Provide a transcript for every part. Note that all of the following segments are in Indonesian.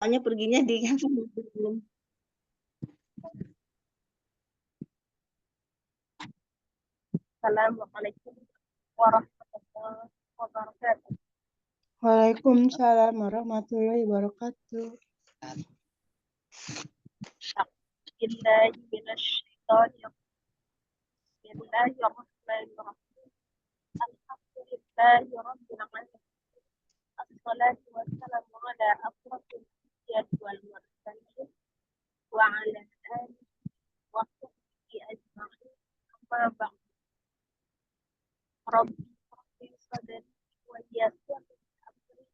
Soalnya perginya di belum. Assalamualaikum warahmatullahi wabarakatuh. Waalaikumsalam warahmatullahi wabarakatuh. Bismillahirrahmanirrahim. Alhamdulillahirabbil alamin. Assalatu wassalamu ala asrofil anbiya'i wal mursalin wa ala alihi wa sahbihi ajma'in. Amma ba'd. Rabbi sadri wa yassir li amri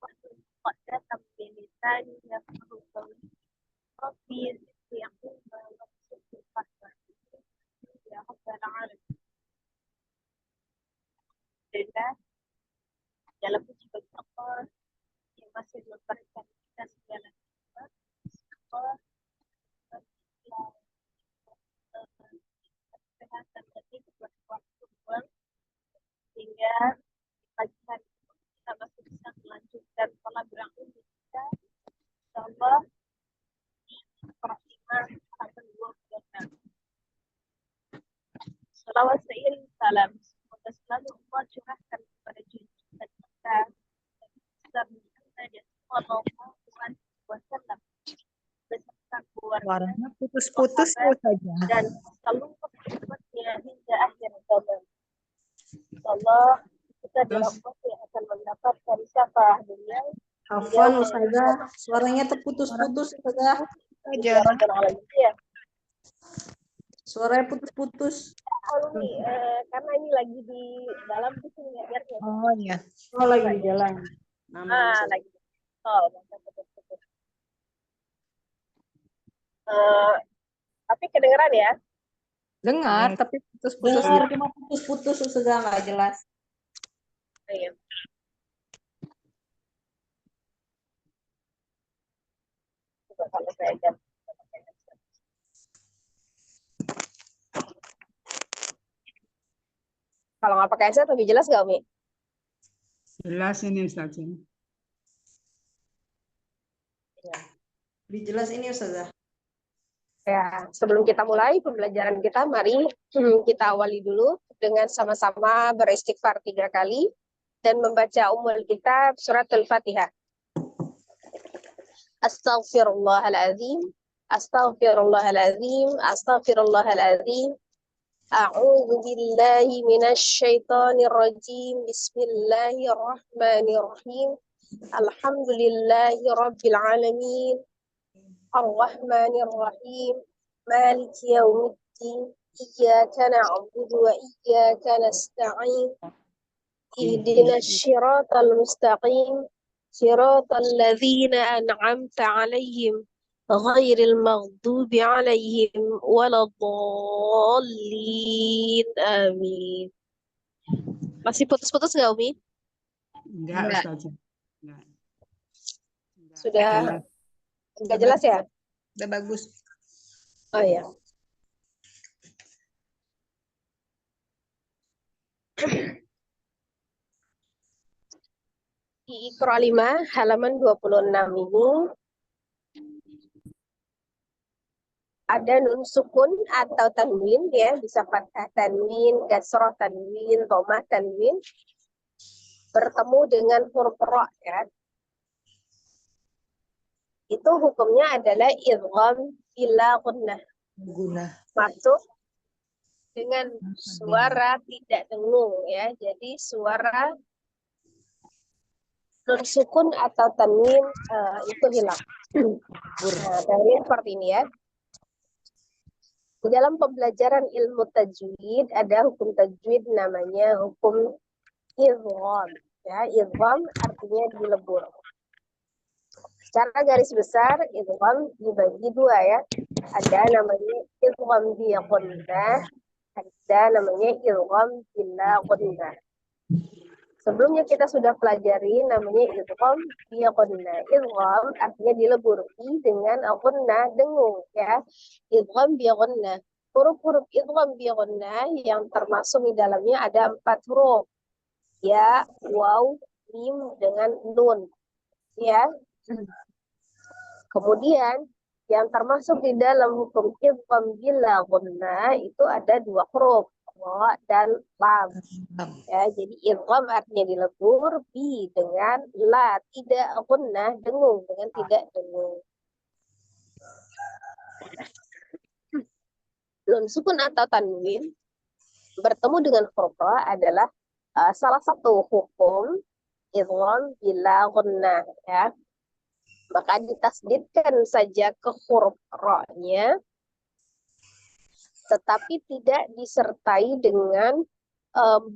wahlul 'uqdatam min lisani yafqahu qawli. Rabbi zidni ilma warzuqni fahma. Ya rabbal alamin. Alhamdulillah, dalam puji bagi Allah yang masih memberikan kita segala nikmat. Allah kesehatan dan waktu luang sehingga pagi hari ini kita masih bisa melanjutkan pola berilmu kita. Insyaallah di Fatimah halaman 26. Salawat seiring salam semoga selalu Allah curahkan kepada junjungan kita Nabi Muhammad sallallahu alaihi wasallam beserta keluarga, Suaranya putus-putus ya saja. dan seluruh umatnya hingga akhir zaman. Insyaallah kita dirahmati yang akan mendapatkan syafaat beliau. Hafan Ustazah, suaranya terputus-putus Ustazah. Ya Rabbal Alamin. Ya. Suaranya putus-putus. Karena ini lagi di dalam di sini ya biar ya. Oh iya. Oh lagi di jalan. Lagi. Oh, betul. Tapi kedengeran ya? Dengar tapi putus-putus. Dengar cuma putus-putus Ustazah, nggak jelas. Iya. Coba kalau saya ganti. Kalau nggak pakai headset lebih jelas nggak, Umi? Jelas ini Ustaz. Lebih jelas ini Ustazah. Ya, sebelum kita mulai pembelajaran kita, mari kita awali dulu dengan sama-sama beristighfar 3 kali dan membaca Ummul Kitab surat Al-Fatihah. Astaghfirullahaladzim, astaghfirullahaladzim, astaghfirullahaladzim. A'udzu billahi minasy syaithanir rajim. Bismillahirrahmanirrahim. Alhamdulillahi rabbil alamin. Ar-Rahmanir Rahim. Maliki yaumiddin. Iyyaka na'budu wa iyyaka nasta'in. Ihdinas siratal mustaqim. Siratal ladzina an'amta 'alaihim ghairil maghdubi 'alaihim waladdallin. Amin. Masih putus-putus nggak, Umi? Enggak Ustaz. Enggak. Sudah nggak jelas ya? Udah bagus. Oh ya. Di Iqra 5 halaman 26 ini ada nun sukun atau tanwin ya, bisa fathah tanwin, kasrah tanwin, dhamma tanwin bertemu dengan huruf ra ya. Itu hukumnya adalah idgham bila gunnah. Masuk dengan suara tidak dengung ya. Jadi suara nun sukun atau tanwin itu hilang. Nah, tanwin seperti ini ya. Di dalam pembelajaran ilmu tajwid ada hukum tajwid namanya hukum idgham. Ya, idgham artinya dilebur. Secara garis besar idgham dibagi 2 ya. Ada namanya idgham bi gunnah, ada namanya idgham bila gunnah. Sebelumnya kita sudah pelajari namanya idgham bi gunnah. Idgham artinya dilebur dengan gunnah dengung ya. Idgham bi gunnah. Huruf-huruf idgham bi gunnah yang termasuk di dalamnya ada 4 huruf. Ya, waw, mim dengan nun. Ya. Kemudian yang termasuk di dalam hukum idgham bila gunnah itu ada 2 huruf, ra dan lam. Ya, jadi idgham artinya dilebur, bi dengan la tidak gunnah, dengung dengan tidak dengung. Nun sukun atau tanwin bertemu dengan huruf ra adalah salah satu hukum idgham bila gunnah, ya. Maka ditasdidkan saja ke huruf ra-nya, tetapi tidak disertai dengan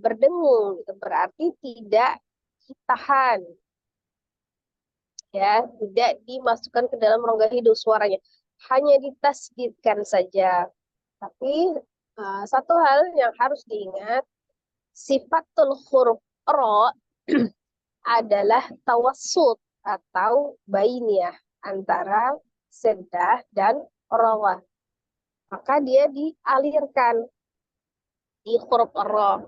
berdengung, gitu. Berarti tidak ditahan, ya, tidak dimasukkan ke dalam rongga hidung suaranya, hanya ditasdidkan saja. Tapi satu hal yang harus diingat, sifatul huruf ra adalah tawassut atau bainiyah antara seddah dan rawah. Maka dia dialirkan di huruf ra.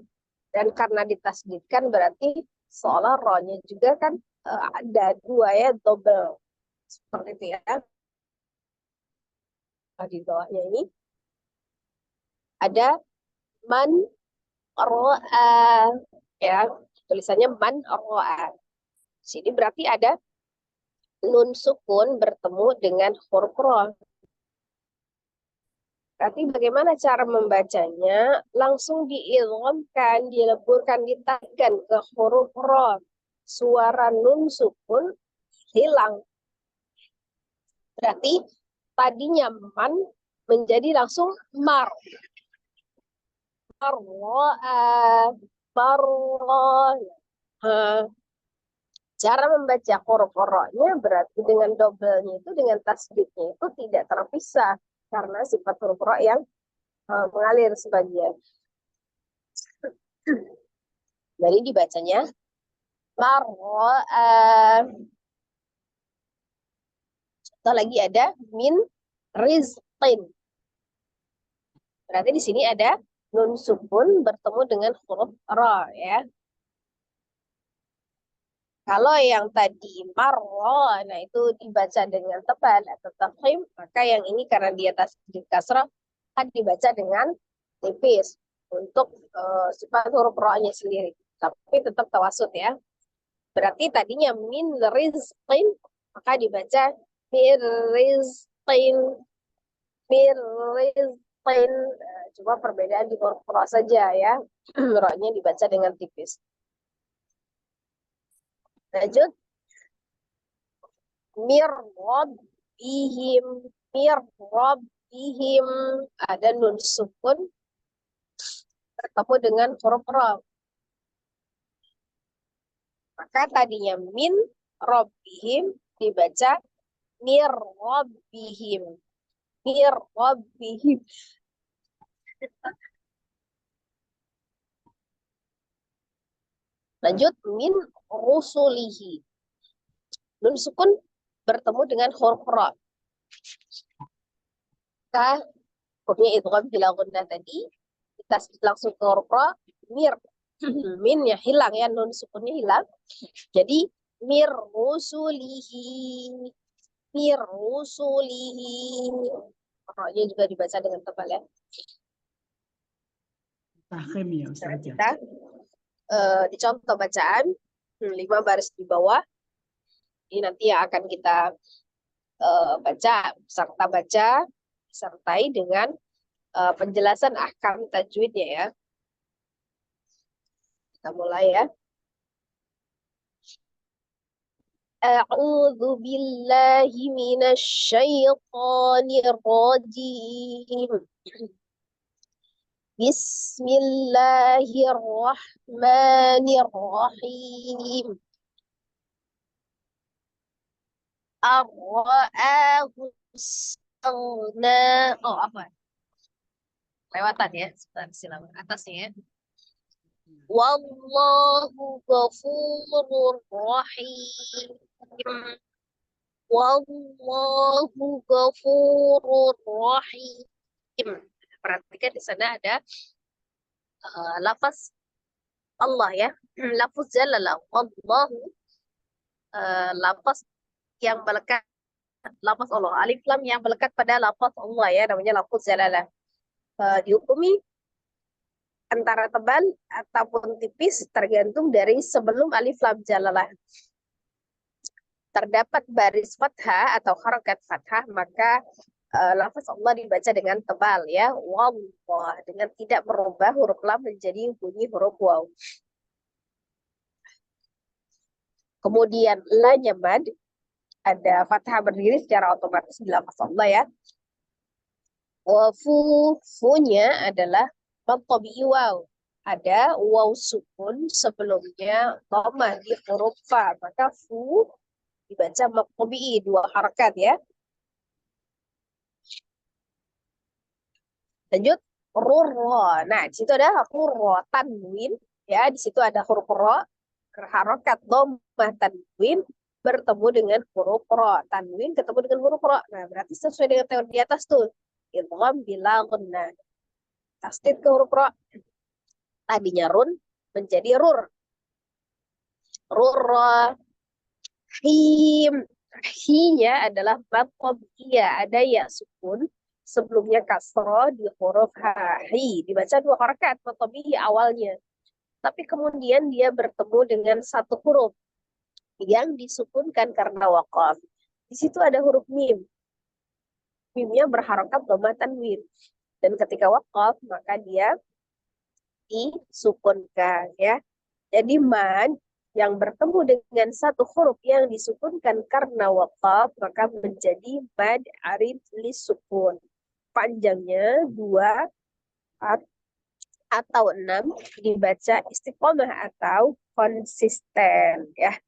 Dan karena ditasdidkan berarti seolah ra-nya juga kan ada 2, ya, double. Seperti itu, ya. Di bawahnya ini ada man ro'a, ya, tulisannya man ro'a. Sini berarti ada nun sukun bertemu dengan huruf ra. Berarti bagaimana cara membacanya? Langsung diidghamkan, dileburkan, ditaikkan ke huruf ra. Suara nun sukun hilang. Berarti tadinya man menjadi langsung mar. Cara membaca huruf ra-nya berarti dengan double-nya itu, dengan tasdidnya itu tidak terpisah karena sifat huruf ra yang mengalir sebagian. Jadi dibacanya mar'a. Contoh lagi ada min rizqin. Berarti di sini ada nun sukun bertemu dengan huruf ra, ya. Kalau yang tadi marra, nah itu dibaca dengan tebal atau tafkhim, maka yang ini karena di atas di kasrah akan dibaca dengan tipis untuk sifat huruf ra-nya sendiri. Tapi tetap tawasud, ya. Berarti tadinya min rizqin, maka dibaca mir rizqin, mir rizqin. Cuma perbedaan di huruf ra saja, ya. Ra-nya dibaca dengan tipis. Lanjut. Mir rabbihim, ada nun sukun bertemu dengan huruf ra. Maka tadinya min rabbihim dibaca mir rabbihim. Mir rabbihim. Lanjut, min rusulihi. Nun sukun bertemu dengan huruf ra. Maka hukumnya idgham bila gunnah tadi, kita langsung ke huruf ra, mir. Minnya hilang, ya, nun sukunnya hilang. Jadi mir rusulihi. Mir rusulihi. Ra-nya juga dibaca dengan tebal, ya. Takhim ya Ustazah. Kita di contoh bacaan 5 baris di bawah ini nanti yang akan kita baca, serta baca disertai dengan penjelasan ahkam tajwidnya, ya. Kita mulai, ya. A'udzu billahi minasy syaithanir rajim. Bismillahirrahmanirrahim. Ar-ra'ahu istaghna. Oh, apa? Lewatan, ya. Sebentar, silakan atasnya, ya. Wallahu ghafurur rahim. Wallahu ghafurur rahim. Perhatikan di sana ada lafaz Allah, ya. Lafaz jalalah. Wallahu lafaz yang melekat lafaz Allah. Alif lam yang melekat pada lafaz Allah ya, namanya lafaz jalalah. Dihukumi antara tebal ataupun tipis tergantung dari sebelum alif lam jalalah terdapat baris fathah atau harokat fathah, maka lafaz Allah dibaca dengan tebal ya, wallah, dengan tidak merubah huruf lam menjadi bunyi huruf waw. Kemudian la-nya mad, ada fathah berdiri secara otomatis di lafaz Allah ya. Fu-nya adalah mad tabi'i waw. Ada waw sukun sebelumnya dhamma di huruf fa, maka fu dibaca mad tabi'i, 2 harakat ya. Lanjut rurra. Nah, di situ ada rurra tanwin ya, di situ ada huruf ra, harokat dhammah tanwin bertemu dengan huruf ra, tanwin ketemu dengan huruf ra. Nah, berarti sesuai dengan teori di atas tuh. Idgham bila gunnah. Tasdid ke huruf ra. Tadinya run menjadi rur. Rurra. Him. Hi-nya adalah mad tabi'iyah, ada ya sukun sebelumnya kasroh di huruf ha. Hi dibaca 2 harakat mad tabi'i awalnya. Tapi kemudian dia bertemu dengan satu huruf yang disukunkan karena waqaf. Di situ ada huruf mim. Mimnya berharokat dhamma tanwin. Dan ketika waqaf maka dia disukunkan ya. Jadi mad yang bertemu dengan satu huruf yang disukunkan karena waqaf maka menjadi mad arid lisukun. Panjangnya 2 atau 6 dibaca istiqomah atau konsisten ya.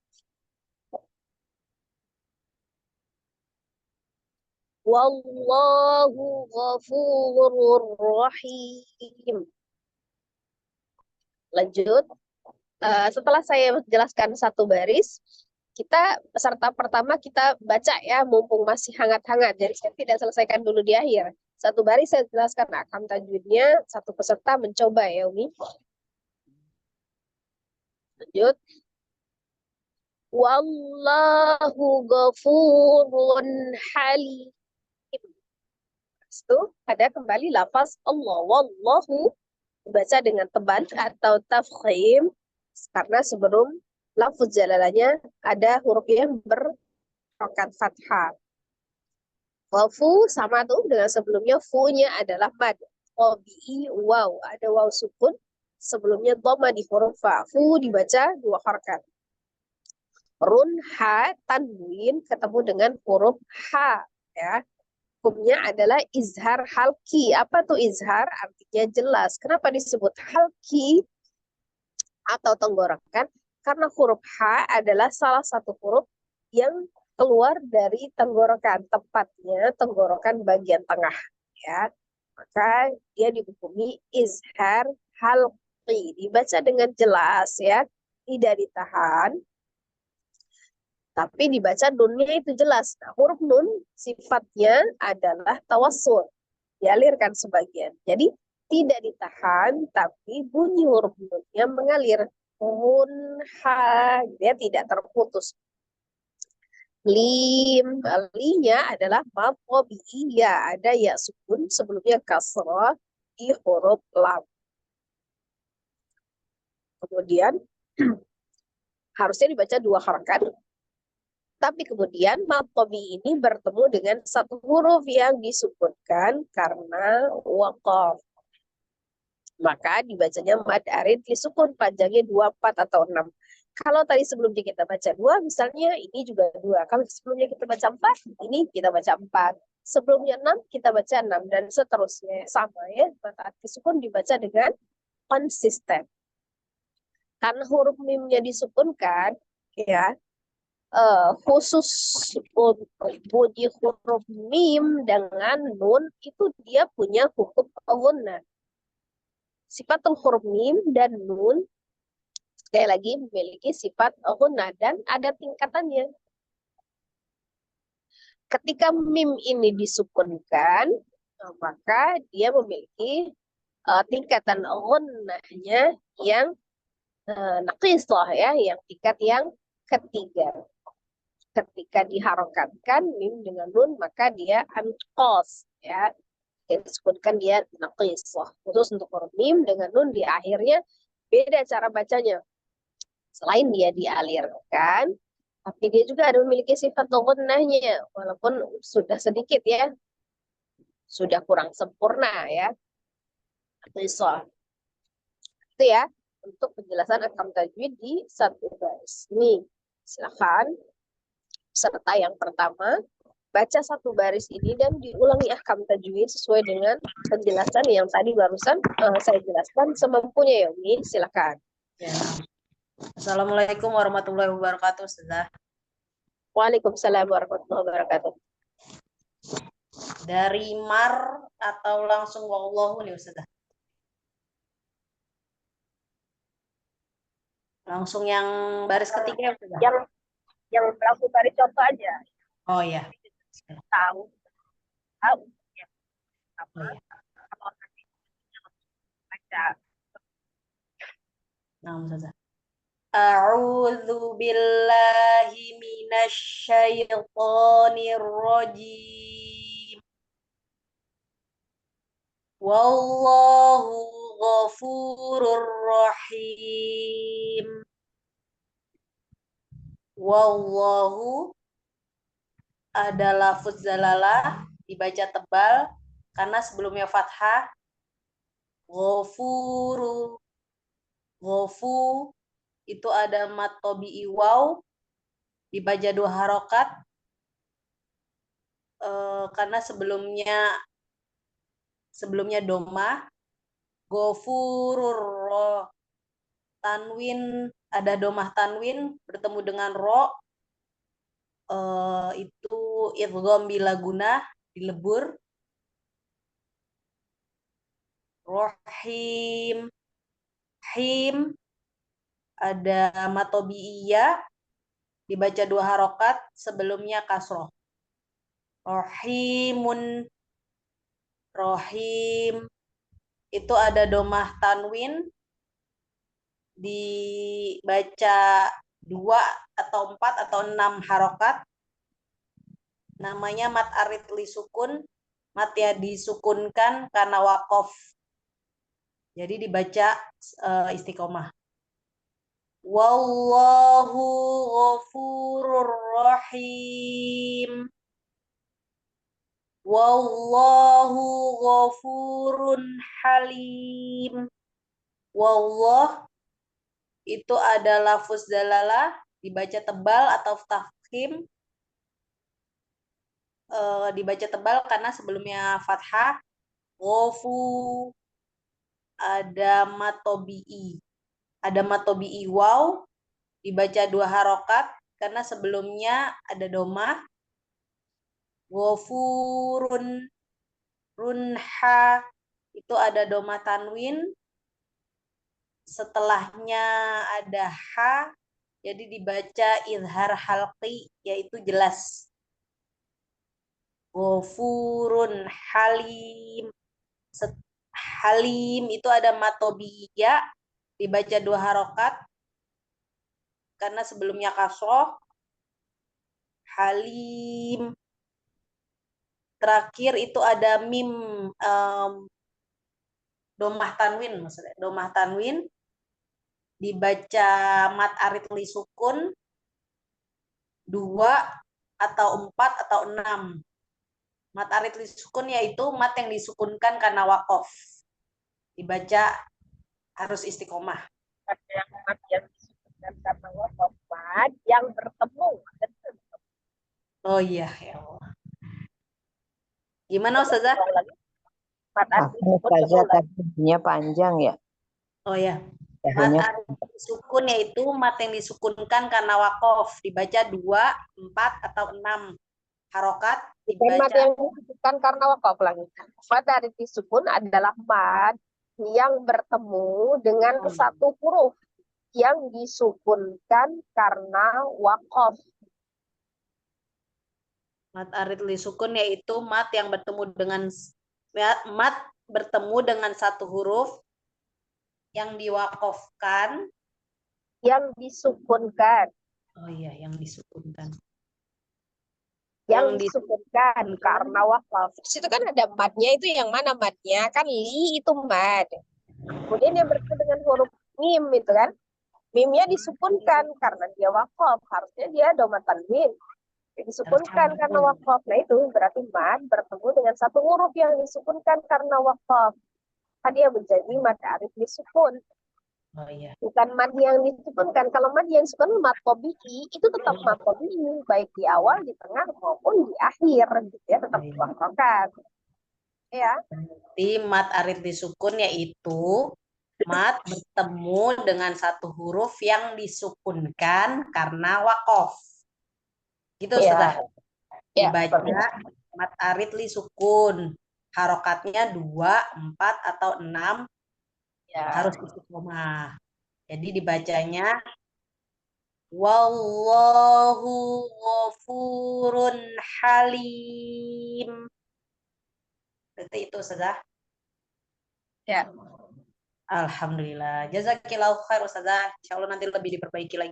Wallahu ghafurur rahim. Lanjut. Setelah saya jelaskan satu baris, kita peserta pertama kita baca ya, mumpung masih hangat-hangat. Jadi saya tidak selesaikan dulu di akhir. Satu baris saya jelaskan ahkam tajwidnya, satu peserta mencoba ya Umi. Lanjut. Wallahu ghafurun halim. Itu ada kembali lafaz Allah. Wallahu dibaca dengan tebal atau tafkhim karena sebelum lafaz jalalahnya ada huruf yang berharokat fathah. Wafu sama tuh dengan sebelumnya, fu-nya adalah mad tabi'i waw, ada waw sukun sebelumnya dhamma di huruf fa. Fu dibaca 2 harakat. Run ha tanwin ketemu dengan huruf ha ya. Hukumnya adalah izhar halki. Apa tuh izhar? Artinya jelas. Kenapa disebut halki atau tenggorokan? Karena huruf H adalah salah satu huruf yang keluar dari tenggorokan, tepatnya tenggorokan bagian tengah ya. Maka dia dihukumi izhar halqi, dibaca dengan jelas ya, tidak ditahan. Tapi dibaca nunnya itu jelas. Nah, huruf nun sifatnya adalah tawassul, dialirkan sebagian. Jadi tidak ditahan, tapi bunyi huruf nunnya mengalir. Unha, dia tidak terputus. Lim, linya adalah mad tabi'iyah, ada ya sukun sebelumnya kasrah di huruf lam. Kemudian harusnya dibaca 2 harakat. Tapi kemudian mad tabi'i ini bertemu dengan satu huruf yang disukunkan karena waqaf. Maka dibacanya mad arid disukun, panjangnya 2, 4 atau 6. Kalau tadi sebelumnya kita baca 2, misalnya ini juga 2. Kalau sebelumnya kita baca 4, ini kita baca 4. Sebelumnya 6, kita baca 6 dan seterusnya. Sama ya, maka disukun dibaca dengan konsisten. Karena huruf mimnya disukunkan, ya, khusus untuk bunyi huruf mim dengan nun itu dia punya hukum ghunnah. Sifatul huruf mim dan nun sekali lagi memiliki sifat ghunnah dan ada tingkatannya. Ketika mim ini disukunkan, maka dia memiliki tingkatan ghunnahnya yang naqisah ya, yang tingkat yang ketiga. ketika diharokatkan mim dengan nun maka dia anqas ya. Disebutkan dia naqis. Khusus untuk huruf mim dengan nun di akhirnya beda cara bacanya. Selain dia dialirkan, tapi dia juga ada memiliki sifat gunnahnya walaupun sudah sedikit ya. Sudah kurang sempurna ya. Naqisah. Itu ya untuk penjelasan ahkam tajwid di satu baris. Ini silakan peserta yang pertama baca satu baris ini dan diulangi ahkam tajwid sesuai dengan penjelasan yang tadi barusan saya jelaskan semampunya ya Umi. Silakan. Ya. Assalamualaikum warahmatullahi wabarakatuh, Ustazah. Waalaikumsalam warahmatullahi wabarakatuh. Dari mar atau langsung wallahu nih, Ustazah? Langsung yang baris ketiga, Ustazah? Yang langsung baris contoh aja. Oh iya. Tahu ya. Oh, iya. Baca. Nah, Ustazah. A'udzu billahi minasyaitonir rajim. Wallahu ghafurur rahim. Wallahu ada lafuz zalalah dibaca tebal karena sebelumnya fathah. Ghafuru, ghafu itu ada mat tobi'i waw dibaca 2 harokat karena sebelumnya domah. Ghafurur tanwin ada domah tanwin bertemu dengan ro itu idgham bila gunah dilebur. Rohim him ada matobi'iyah dibaca 2 harokat sebelumnya kasroh. Rohimun rohim itu ada domah tanwin dibaca 2 atau 4 atau 6 harokat. Namanya mat arid li sukun, mat ya disukunkan karena wakof. Jadi dibaca istiqomah. Wallahu ghafurur rahim. Wallahu ghafurun halim. Wallah itu ada lafuz dalalah dibaca tebal atau tafkhim. Dibaca tebal karena sebelumnya fathah. Ghafu ada matobi'i. Ada matobi'i waw dibaca 2 harokat karena sebelumnya ada domah. Ghafurun runha itu ada domah tanwin. Setelahnya ada ha jadi dibaca izhar halqi yaitu jelas. Ghafurun halim. Halim itu ada matobiyya dibaca 2 harokat karena sebelumnya kasroh. Halim. Terakhir itu ada mim domah tanwin maksudnya. Domah tanwin dibaca mat arid li sukun 2 atau 4 atau 6. Mat arid li sukun yaitu mat yang disukunkan karena wakof. Dibaca harus istiqomah. Yang mat yang disebutkan karena wakof, mat yang bertemu. Oh iya, ya Allah. Gimana Ustazah? Mat Ustazah tadinya panjang ya? Oh ya. Mat arid li sukun yaitu mat yang disukunkan karena wakof. Dibaca 2, 4 atau 6 harokat. Mat yang disebutkan karena wakof lagi. Mat arid li sukun adalah mat yang bertemu dengan satu huruf yang disukunkan karena wakof. Mat arid li sukun yaitu mat yang bertemu dengan satu huruf yang diwakofkan. Yang disukunkan. Oh iya, yang disukunkan. yang Yang disukunkan karena wakaf. Di situ kan ada madnya, itu yang mana madnya? Kan li itu mad. Kemudian dia bertemu dengan huruf mim itu kan. Mimnya disukunkan karena dia wakaf. Harusnya dia doma tanwin. Disukunkan karena wakaf. Nah itu berarti mad bertemu dengan satu huruf yang disukunkan karena wakaf. Kan dia menjadi mad arif disukun. Oh iya. Bukan mad yang disukunkan. Kalau mad yang disukun mad tabi'i, itu tetap mad tabi'i, baik di awal, di tengah maupun di akhir, gitu ya, tetap dua harokat. Ya, Berarti mat arid disukun yaitu mat bertemu dengan satu huruf yang disukunkan karena wakof. Gitu sudah. ya, Dibaca betul. mat arid li sukun. Harokatnya 2, 4, atau 6 Ya, harus istiqomah. Jadi dibacanya wallahu ghafurun halim. Berarti itu sudah. ya. Alhamdulillah. Jazakillahu khair Ustazah. Insyaallah nanti lebih diperbaiki lagi.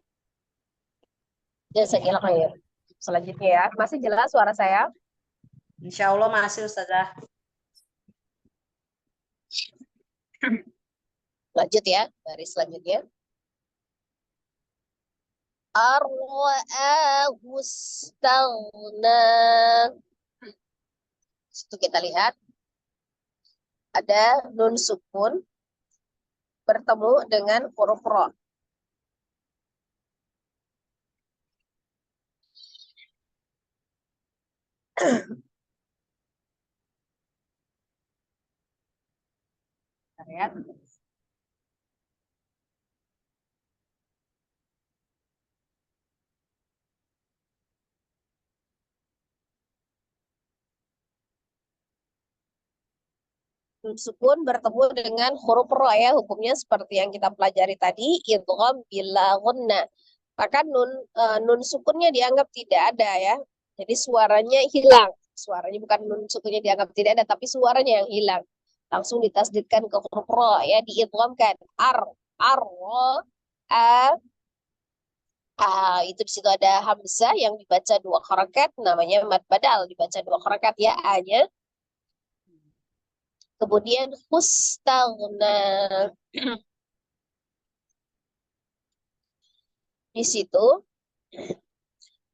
Jazakallah khair. Selanjutnya ya, masih jelas suara saya? Insyaallah masih Ustazah. Lanjut ya, baris selanjutnya. Ar-ra'ahu istaghna. Situ kita lihat ada nun sukun bertemu dengan huruf ro. Lihat. Nun sukun bertemu dengan huruf ro ya, hukumnya seperti yang kita pelajari tadi, idgham bila gunna. Maka nun sukunnya dianggap tidak ada ya. Jadi suaranya hilang. Suaranya bukan nun sukunnya dianggap tidak ada, tapi suaranya yang hilang. Langsung ditasdidkan ke huruf ro ya, diidghamkan. Ro, a, itu di situ ada hamzah yang dibaca 2 harakat, namanya mad badal, dibaca 2 harakat ya, a-nya. Kemudian hustaghna. Di situ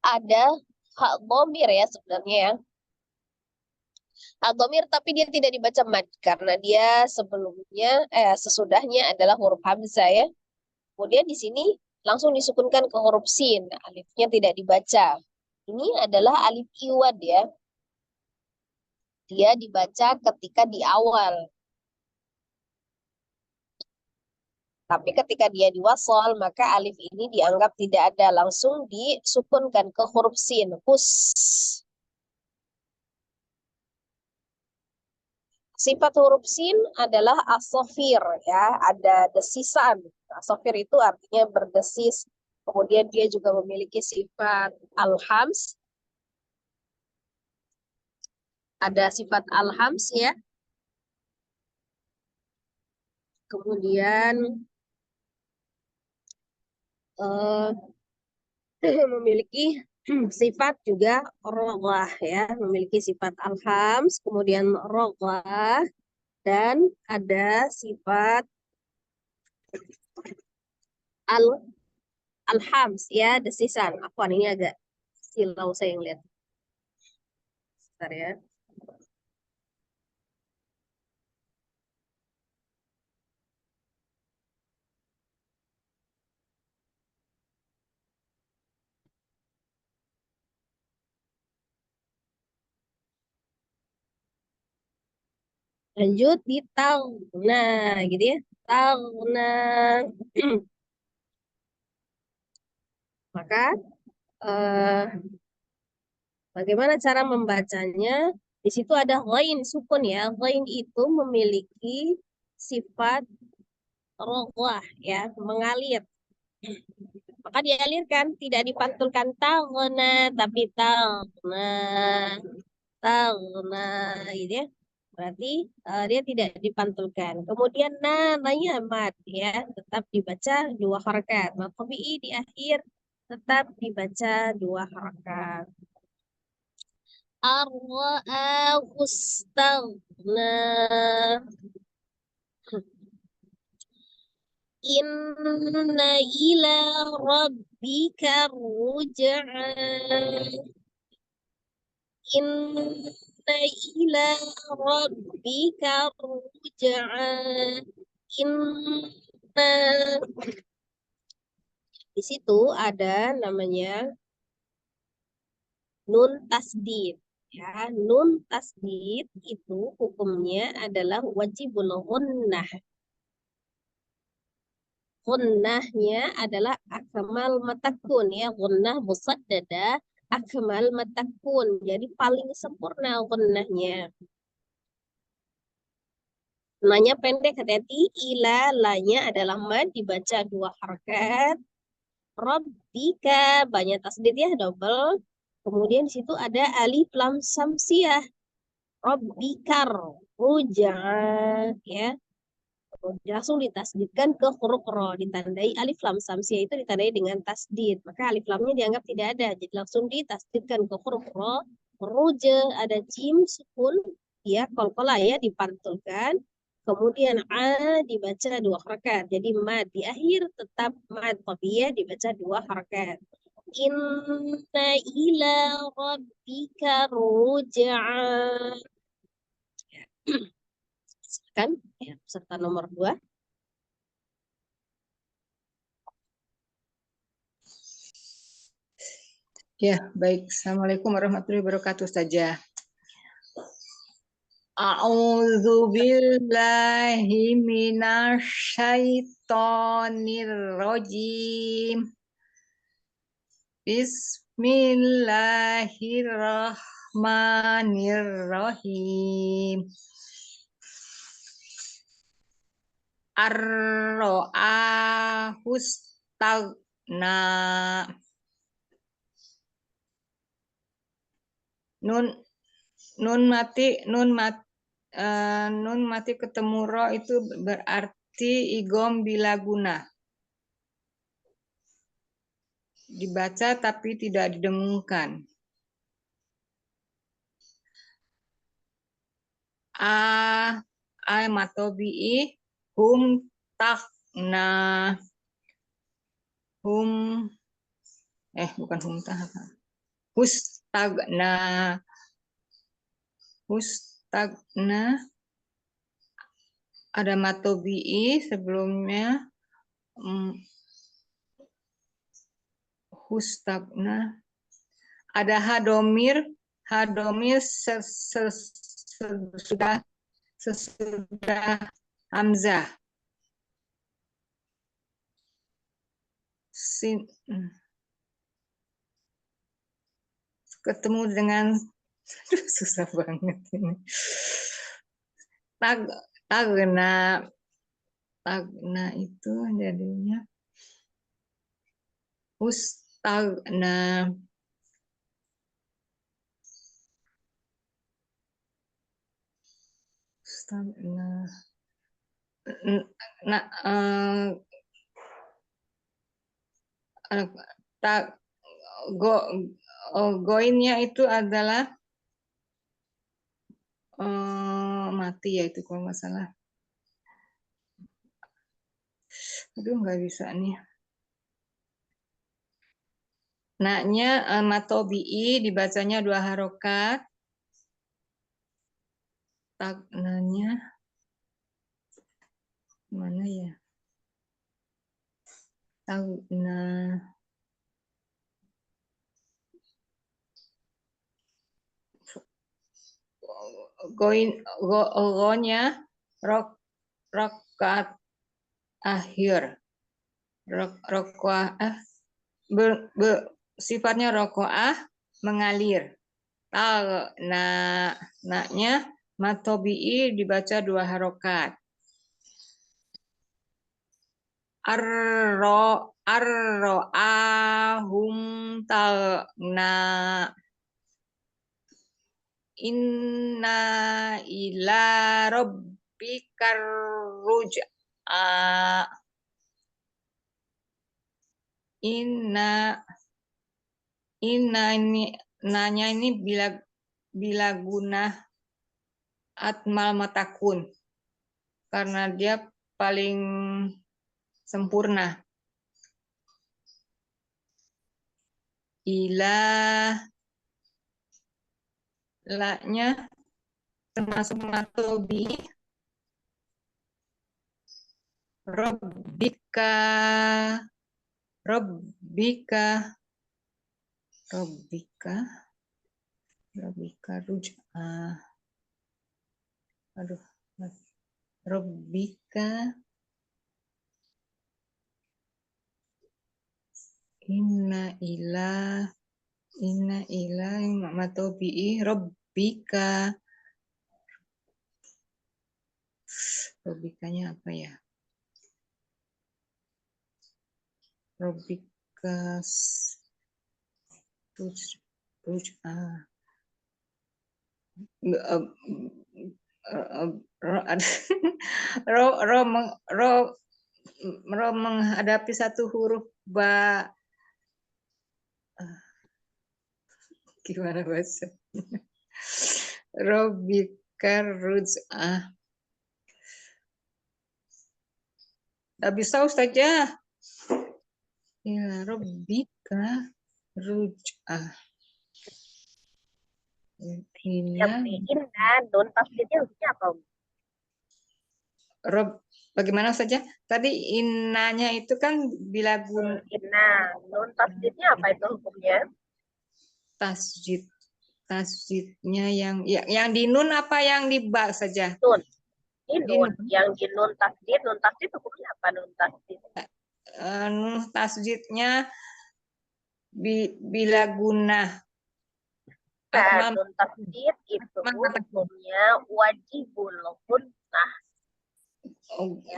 ada hak dhamir ya sebenarnya ya. Hak dhamir tapi dia tidak dibaca mad karena dia sebelumnya sesudahnya adalah huruf hamzah ya. Kemudian di sini langsung disukunkan ke huruf sin, alifnya tidak dibaca. Ini adalah alif iwad ya. Dia dibaca ketika di awal. Tapi ketika dia diwasal, maka alif ini dianggap tidak ada. Langsung disukunkan ke huruf sin. Hus. Sifat huruf sin adalah asofir. Ya, ada desisan. Asofir itu artinya berdesis. Kemudian dia juga memiliki sifat alhams. Ada sifat alhams ya. Kemudian memiliki sifat juga roghah ya, memiliki sifat alhams, kemudian roghah, dan ada sifat alhams ya, desisan. Afwan, ini agak silau saya yang lihat. Bentar ya. Lanjut di taghna gitu ya. Taghna. Maka bagaimana cara membacanya? Di situ ada ghain sukun ya. Ghain itu memiliki sifat roghah ya, mengalir. Maka dialirkan, tidak dipantulkan taghna, tapi taghna gitu ya. Berarti dia tidak dipantulkan. Kemudian namanya mad ya, tetap dibaca 2 harakat. Mad tabi'i di akhir tetap dibaca 2 harakat. Ar-ra'ahu istaghna. Inna ila rabbika ruj'a. Inna ila rabbika ruj'a. Inna, di situ ada namanya nun tasdid. Ya, nun tasdid itu hukumnya adalah wajibul ghunnah. Ghunnahnya adalah akmal matakun, ya, ghunnah musaddada akmal matakun. Jadi paling sempurna ghunnahnya. Nanya pendek, hati-hati. Ila, lanya adalah mad, dibaca 2 harakat. Rabbika, banyak tasdid ya, double. Kemudian di situ ada alif lam samsiah. Rabbikar, rujaa, ya. Langsung ditasdidkan ke huruf ro, ditandai alif lam samsiah itu ditandai dengan tasdid. Maka alif lamnya dianggap tidak ada, jadi langsung ditasdidkan ke huruf ro. Ruja, ada jim sukun, ya, kolkola ya, dipantulkan. Kemudian a dibaca 2 harakat. Jadi mad di akhir tetap mad thabiyah dibaca 2 harakat. Inna ila rabbika ruj'a. Silakan ya, peserta nomor 2. Ya, baik. Assalamualaikum warahmatullahi wabarakatuh saja. A'udzu billahi minasyaitonir rajim. Bismillahirrahmanirrahim. Ar-ra'ahu istaghna. Nun mati ketemu ro itu berarti igom bila guna. Dibaca tapi tidak didengungkan. Matobi'i hum takna. Bukan hum takna. Hustagna ada matobi'i sebelumnya. Hustagna ada hadomir sesudah hamzah. Ketemu dengan susah banget ini. Tagna itu jadinya ustagna. Goinnya itu adalah mati ya, itu kalau nggak salah. Aduh, nggak bisa nih. Naknya matobi'i dibacanya 2 harokat. Tagnanya mana ya? Tagna. Gonya rokat akhir. Rokoah sifatnya rokoah mengalir. Naknya matobi'i dibaca 2 harokat. Arro'ahum talna. Inna ila rabbikar ruj'a. Inna ini nanya ini bila bila guna atmal matakun karena dia paling sempurna. Ila la-nya termasuk matobi. Robbika ruj'ah. Aduh, Robbika inna ila matobi Robbika. Robbikanya apa ya? Robbika ruj'ah. Ro menghadapi satu huruf ba. Gimana bahasa? Robbika ruj'ah. Tidak bisa Ustazah. Ya, Robbika ruj'ah. Yang inna, nun tasdidnya hurufnya apa? Bagaimana saja? Tadi innanya itu kan bila guna Inna, nun tasdidnya apa itu hukumnya? tasjidnya yang di nun apa yang di ba saja? Nun. Ini Di nun. nun. Yang di nun tasdid hukumnya apa nun tasdid? Nun tasjidnya bila guna. Nah, nun tasdid itu hukumnya wajibul gunnah.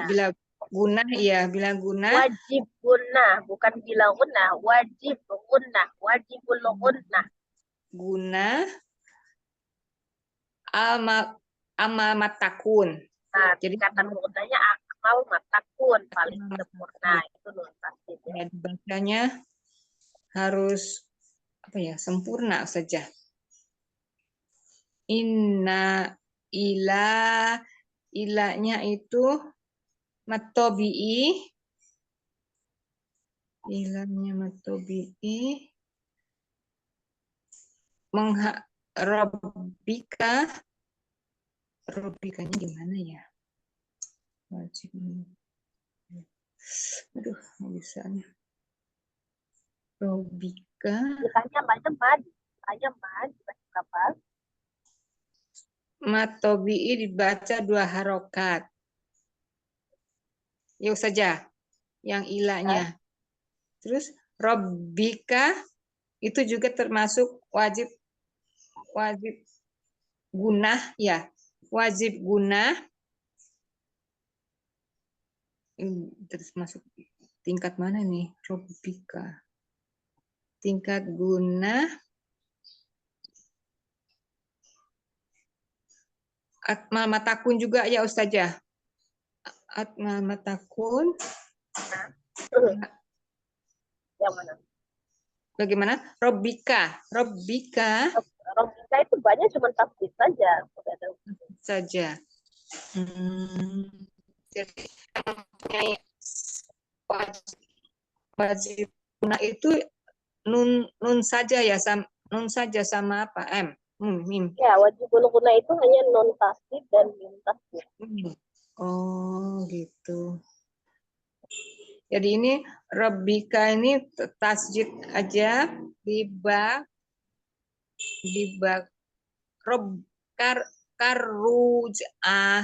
Bila guna ya, bila guna. Wajib gunnah, bukan bila gunnah. Wajib gunnah, wajibul gunnah. Guna amal matakun. Nah, Jadi kata gunnahnya akmal matakun, paling sempurna. Itu nun tasdid. Ya, dibacanya harus apa ya, sempurna saja. Inna ilanya itu matobi'i. Ilanya matobi'i. Robbikanya gimana ya? Wajib. Aduh, nggak bisa nih. Robbika. Ditanya mad. Tanya mad, dibaca berapa? Matobi'i dibaca 2 harokat. Yuk saja, yang ilanya. Terus Robbika itu juga termasuk wajib gunah ya. Wajib gunah. Terus masuk tingkat mana nih? Robbika. Tingkat gunah. Atmal matakun juga ya Ustazah. Atmal matakun. Yang mana? Bagaimana? Robbika itu banyak cuma tasdid saja. saja. Jadi wajib guna itu nun saja ya, nun saja sama apa? Mim. Ya, wajibul gunnah itu hanya non tasdid dan mim tasdid. Oh, gitu. Jadi ini Robbika ini tasjid aja di ba karuj'ah.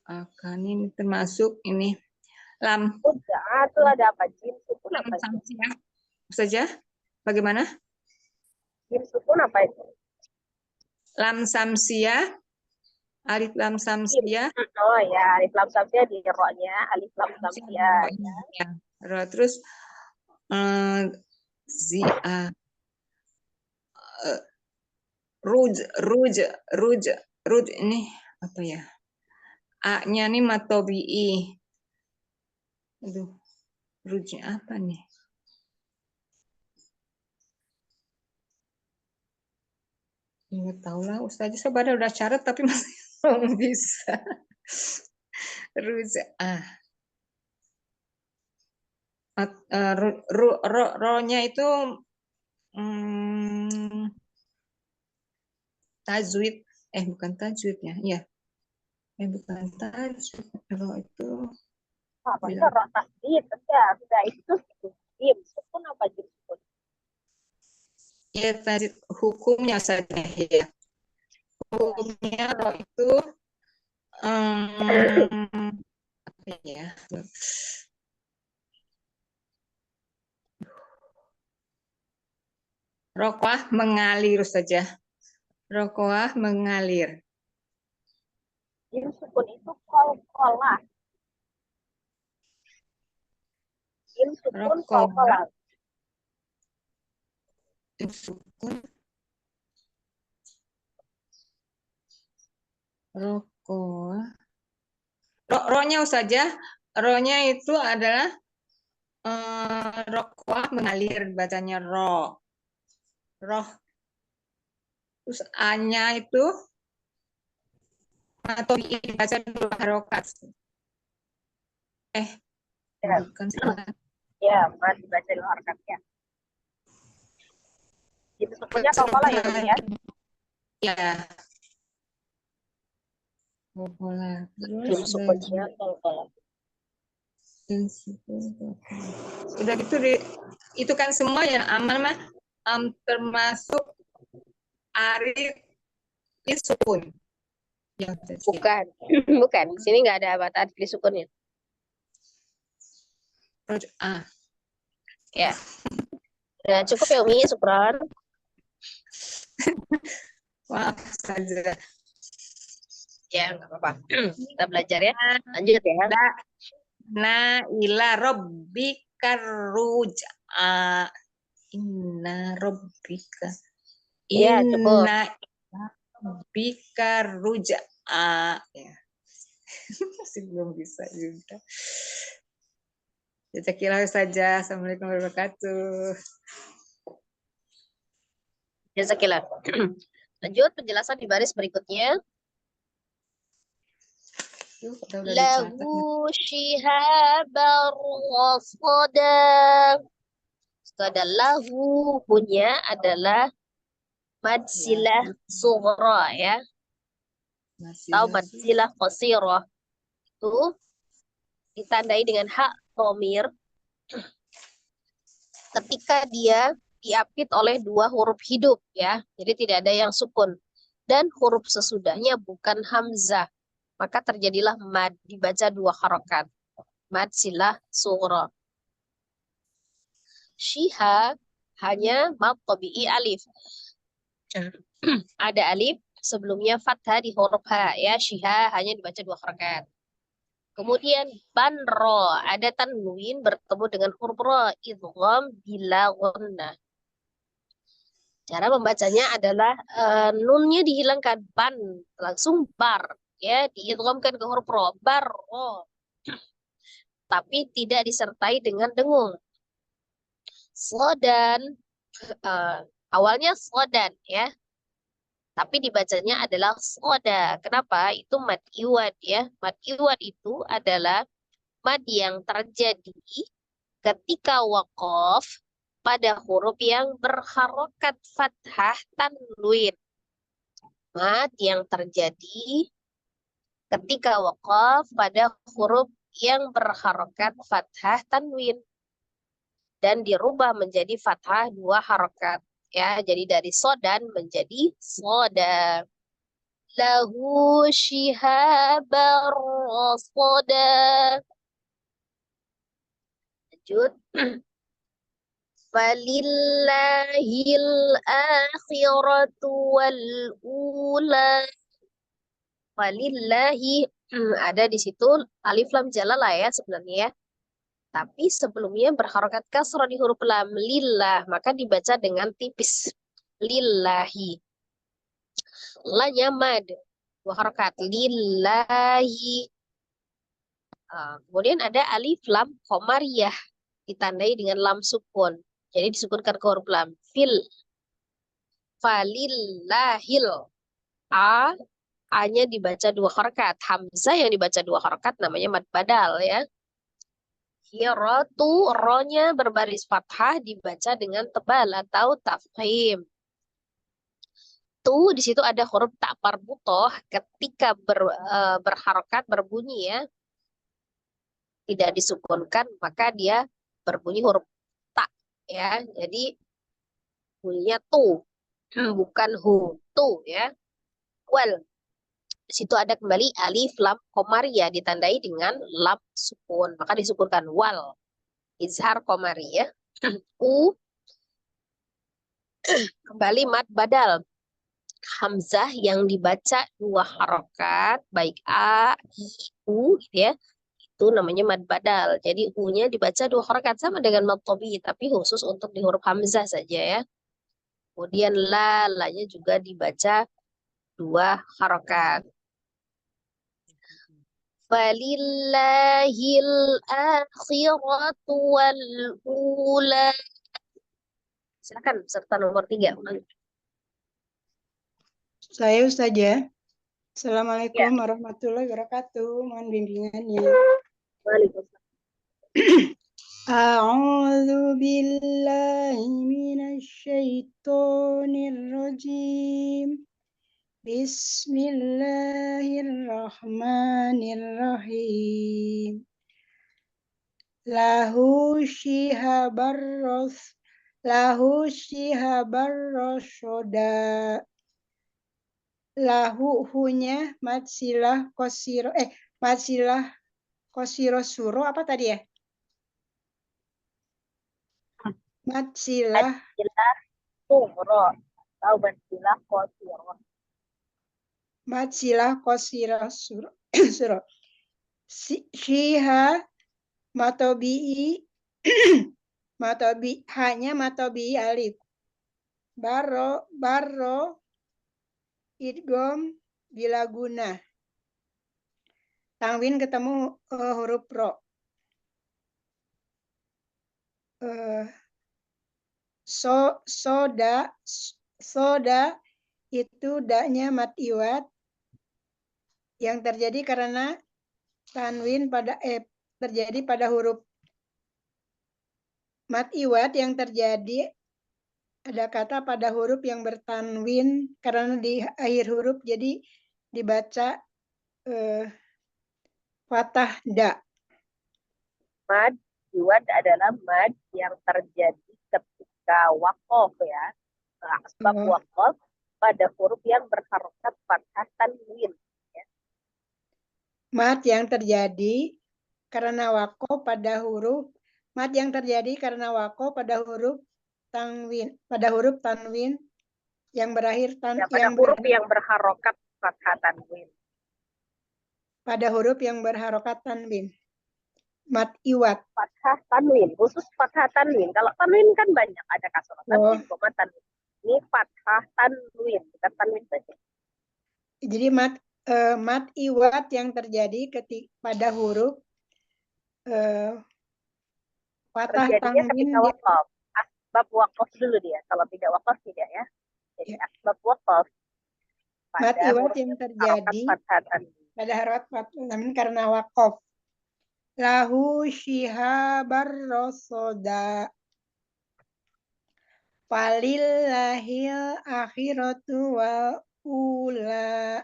Akan ini termasuk ini lam. Udah, itu ada apa? Jim sukun apa? Saja. Bagaimana? Jim sukun apa itu? Lam samsia. Alif lam samsia. Oh ya, alif lam samsia di ro-nya, alif lam samsia. Ya. Terus zia. Ruj ini apa ya? A-nya nih matobi'i. Aduh, rujnya apa nih? Nggak tahu lah, Ustazah saya udah catat tapi masih belum bisa. Ruja'ah. Ro-nya itu tajwid. Bukan tajwid ya. Iya. Bukan tajwid. Ro itu Apa itu bilang. roh tasdid? Ya, sudah itu tasdid. Sukun apa jadi sukun? Ya tadi hukumnya saja ya. Hukumnya ro itu apa ya? Rokoah mengalir saja. Rokoah mengalir. Jadi sukun itu kol-kolah. Jim sukun Rokoah kol-kolah. sukun. Rokoah. Ro-nya saja. Ro-nya itu adalah rokoah mengalir, bacanya ro. Roh. Terus A-nya itu atau baca dua harokat. Ya, Bukan salah. ya, masih baca dua harakat ya. Jim sukunnya kol-kolah ya, Umi ya. Ya. Bola. Jim Terus sukunnya kol-kolah. udah gitu itu kan semua yang aman mah termasuk arif sukun. Bukan, bukan. Di sini nggak ada bata di sukunnya. Ya. Nah, cukup ya Umi, syukran. Maaf saja. Ya, nggak apa-apa. Kita belajar ya. Lanjut ya. Na ila rabbika ruj'a. Inna rabbika. Ya, cukup. Inna rabbika ruj'a. Ya. Masih belum bisa juga. Jazakallahu saja. Assalamualaikum warahmatullahi wabarakatuh. Jazakillah. Lanjut penjelasan di baris berikutnya. Lahu shihabar wasada. Sada lahu punya adalah madzilah sughra ya. Atau madzilah qasirah. Itu ditandai dengan hak dhamir ketika dia diapit oleh dua huruf hidup ya. Jadi tidak ada yang sukun. Dan huruf sesudahnya bukan hamzah. Maka terjadilah mad, dibaca dua harokat. Mad silah sughra. Shiha hanya mad tabi'i alif. Ada alif, sebelumnya fathah di huruf ha ya. Shiha hanya dibaca dua harokat. Kemudian banro, ada tanwin bertemu dengan huruf ro, idgham bila ghunnah. Cara membacanya adalah nunnya dihilangkan, ban langsung bar ya, diidghamkan ke huruf ro, bar ro. Tapi tidak disertai dengan dengung. Sodan awalnya sodan ya. Tapi dibacanya adalah soda. Kenapa? Itu mad iwad ya. Mad iwad itu adalah mad yang terjadi ketika waqaf pada huruf yang berharokat fathah tanwin. Mad yang terjadi ketika waqaf pada huruf yang berharokat fathah tanwin. Dan dirubah menjadi fathah dua harokat. Ya, jadi dari sodan menjadi soda. Lahu shihabar rasada. Lanjut. Falillahil akhiratu wal ula. Walillahi ada di situ alif lam jalalah ya sebenarnya ya. Tapi sebelumnya berharokat kasrah di huruf lam lillah, maka dibaca dengan tipis lillahi. La-nya mad, dua harokat lillahi. Kemudian ada alif lam qamariyah ditandai dengan lam sukun. Jadi disukunkan ke huruf lam fil. falillahil. A-nya dibaca 2 harakat. Hamzah yang dibaca 2 harakat namanya mad badal ya. Hiratu, ro-nya berbaris fathah dibaca dengan tebal atau tafkhim. Tu di situ ada huruf tak marbutoh ketika berharokat berbunyi ya, tidak disukunkan maka dia berbunyi huruf tak ya. Jadi bunyinya tu bukan hu, tu ya. Wal di situ ada kembali alif lam komariah ditandai dengan lam sukun maka disukunkan wal izhar komari ya. U kembali mad badal hamzah yang dibaca 2 harokat baik a i u gitu ya, itu namanya mad badal. Jadi u-nya dibaca 2 harokat sama dengan mad tabii tapi khusus untuk di huruf hamzah saja ya. Kemudian la-nya juga dibaca 2 harokat. Falillahil akhiratu wal ula. Silakan serta nomor 3. Saya Ustazah. Assalamualaikum Ya. warahmatullahi wabarakatuh. Mohon bimbingannya. Waalaikumsalam. A'udzu billahi minasy syaithanir rajim. Bismillahirrahmanirrahim. Lahu shihabar rasyoda. Lahu hunya matsilah kosiro matsilah kosiro suro apa tadi ya? Matsilah Suro atau basilah kosiro. matsilah kosiro suro. Suro. Shiha matobi'i matobi hanya matobi'i alif. Barro idgom bilaguna. Tanwin ketemu huruf ro. Soda itu daknya mad iwad yang terjadi karena tanwin terjadi pada huruf mad iwad yang terjadi ada kata pada huruf yang bertanwin karena di akhir huruf jadi dibaca fathah da. Mad iwad adalah mad yang terjadi ketika waqaf ya. Sebab waqaf pada huruf yang berharokat fathah tanwin. Ya. Mad yang terjadi karena waqaf pada huruf tanwin yang berakhir huruf yang berharokat fathah tanwin. Pada huruf yang berharokat tanwin. Mad iwad. Fathah tanwin, khusus fathah tanwin. Kalau tanwin kan banyak, ada kasroh tanwin, koma tanwin. Ini fathah tanwin, bukan tanwin saja. Jadi mad iwad yang terjadi pada huruf fathah tanwin ketika waqaf. Asbab waqaf dulu dia. Kalau tidak waqaf tidak ya. Jadi asbab waqaf. Mad iwad yang terjadi pada harakat fathah tanwin karena waqaf. Lahu shihabar rasoda. Falillahil akhiratu wa ula.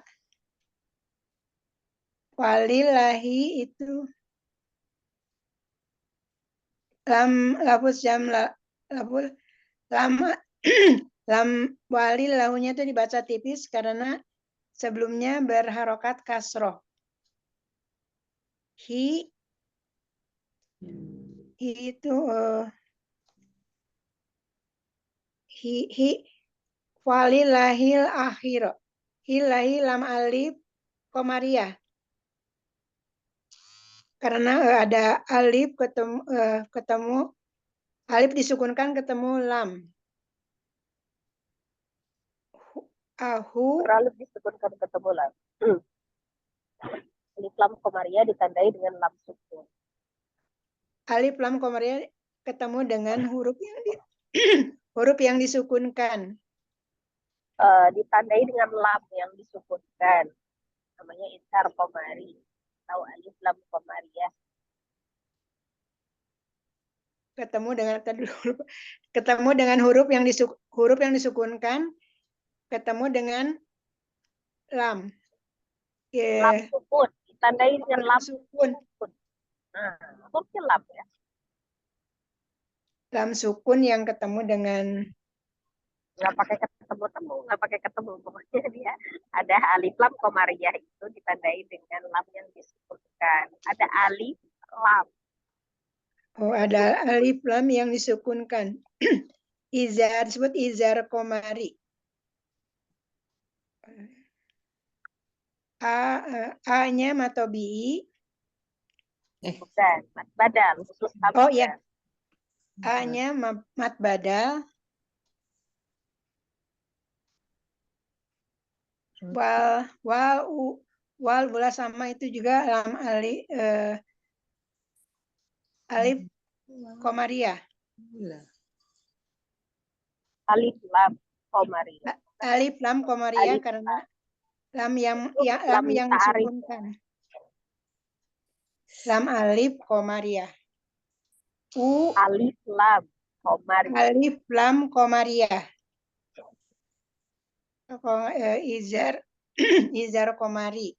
Walillahi itu lafuz jam lam walillahunya itu dibaca tipis karena sebelumnya berharokat kasroh. Hi itu walillahil akhirah. Hilahi lam alif komariah. Karena ada alif ketemu alif disukunkan ketemu lam. Alif disukunkan ketemu lam. Alif lam komariah ditandai dengan lam sukun. Alif lam komariah ketemu dengan huruf yang disukunkan. ditandai dengan lam yang disukunkan, namanya izhar qamari atau alif lam qamariyah. Ketemu dengan ketemu dengan huruf yang disukunkan, ketemu dengan lam. Lam sukun, ditandai dengan lam sukun. Nah, hurufnya lam ya. Lam sukun yang ketemu dengan Nggak pakai ketemu, pokoknya dia ada alif lam qamariyah itu ditandai dengan lam yang disukunkan. Ada alif lam. ada alif lam yang disukunkan. Izar disebut izar qamari. A-nya matobi. Bukan, mat badal khusus Oh ya. A-nya mat badal. Wal bola sama itu juga lam alif qamariyah. Alif lam qamariyah. Alif lam qamariyah karena lam yang disukunkan. Lam alif qamariyah. Alif lam qamariyah. Alif lam qamariyah. Izar qamari.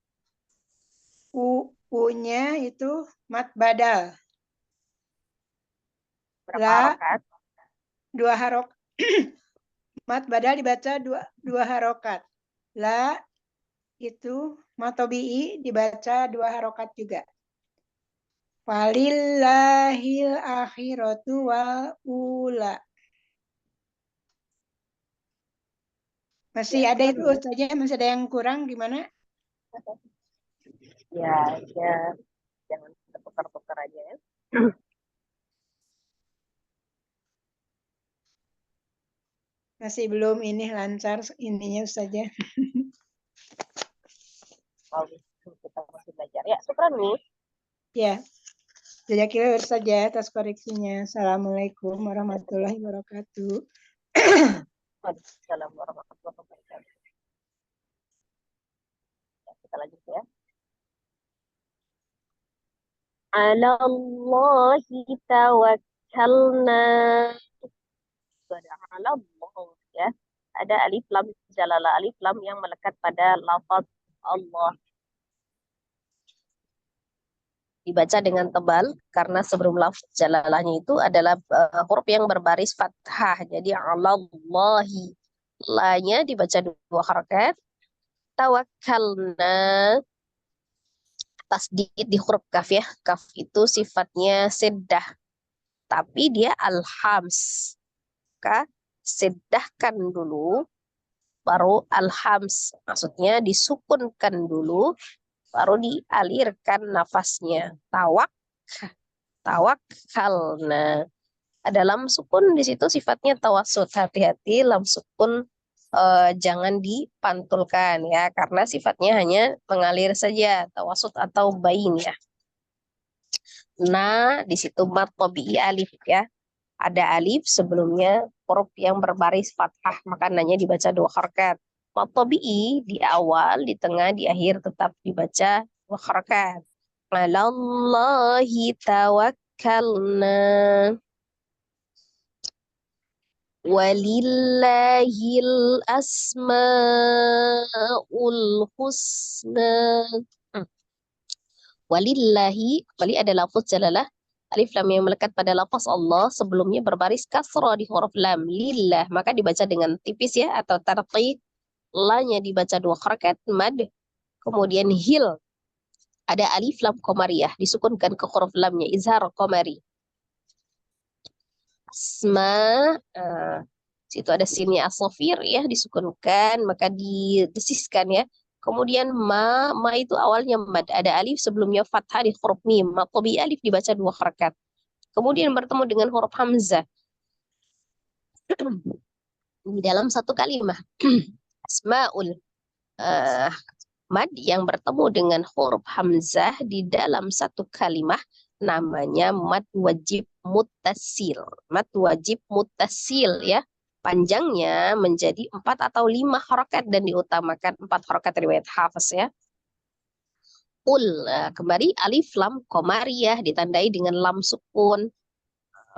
U-nya itu mat badal. Berapa harokat? 2 harokat. Mat badal dibaca dua harokat. La itu matobi'i dibaca 2 harokat juga. Walillahil akhiratu wal ula. Masih ada itu saja, masih ada yang kurang gimana? Ya, jangan tukar-tukar aja ya. Masih belum ini lancar ininya saja. Oh, kita masih belajar. Ya, syukran nih. Ya. Jazakallahu saja atas koreksinya. Assalamualaikum warahmatullahi wabarakatuh. Waalaikumsalam warahmatullahi wabarakatuh. Ya, kita lanjut ya. Ala Allahi tawakkalna. Ada ala Allah ya. Ada alif lam jalalah, alif lam yang melekat pada lafaz Allah. Dibaca dengan tebal karena sebelum lafaz jalalahnya itu adalah huruf yang berbaris fathah. Jadi Allahi, la-nya dibaca 2 harakat. Tawakkalna, tasdid di huruf kaf ya. Kaf itu sifatnya seddah, tapi dia alhams. Maka seddahkan dulu, baru alhams. Maksudnya disukunkan dulu, baru dialirkan nafasnya. Tawakkalna. Ada lam sukun di situ sifatnya tawassut. Hati-hati lam sukun jangan dipantulkan ya, karena sifatnya hanya mengalir saja, tawassut atau bain ya. Nah, di situ mat tabi'i alif ya. Ada alif sebelumnya huruf yang berbaris fathah, maka nanya dibaca 2 harakat. Mat tabi'i di awal, di tengah, di akhir tetap dibaca 2 harakat. Alallahi tawakkalna. Walillahil asmaul husna. Walillahi, wali ada lafaz jalalah, alif lam yang melekat pada lafaz Allah, sebelumnya berbaris kasrah di huruf lam, lillah, maka dibaca dengan tipis ya, atau tarqiq. La-nya dibaca 2 harakat mad, kemudian hil, ada alif lam qamariyah disukunkan ke huruf lamnya, izhar qamari. Asma, situ ada sinnya asofir ya, disukunkan, maka didesiskan ya. Kemudian ma itu awalnya mad, ada alif sebelumnya fathah di huruf mim, matobi alif dibaca 2 harakat. Kemudian bertemu dengan huruf hamzah di dalam satu kalimat. Asmaul mad yang bertemu dengan huruf hamzah di dalam satu kalimat namanya mad wajib muttasil. Mad wajib muttasil ya. panjangnya menjadi 4 atau 5 harokat dan diutamakan 4 harokat riwayat Hafiz ya. Kembali alif lam qamariyah ditandai dengan lam sukun.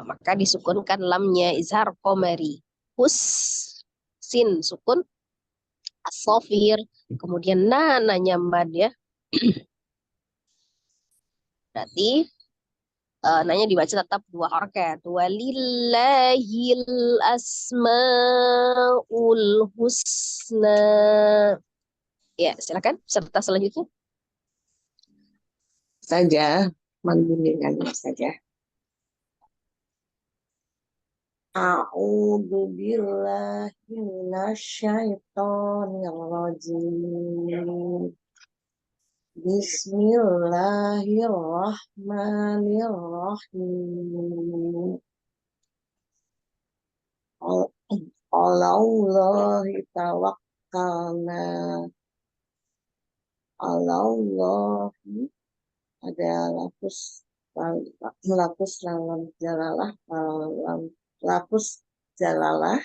Maka disukunkan lamnya izhar qamari. Sin sukun as-safir, kemudian nanya mad ya. Berarti nanya dibaca tetap 2 harokat. Walillahil asmaul husna. Ya, silakan serta selanjutnya. Saja membunyikannya saja. A'udzu billahi minasyaitonir rajim. Bismillahirrahmanirrahim. Allahi tawakkalna. Allahi ada lapus jalalah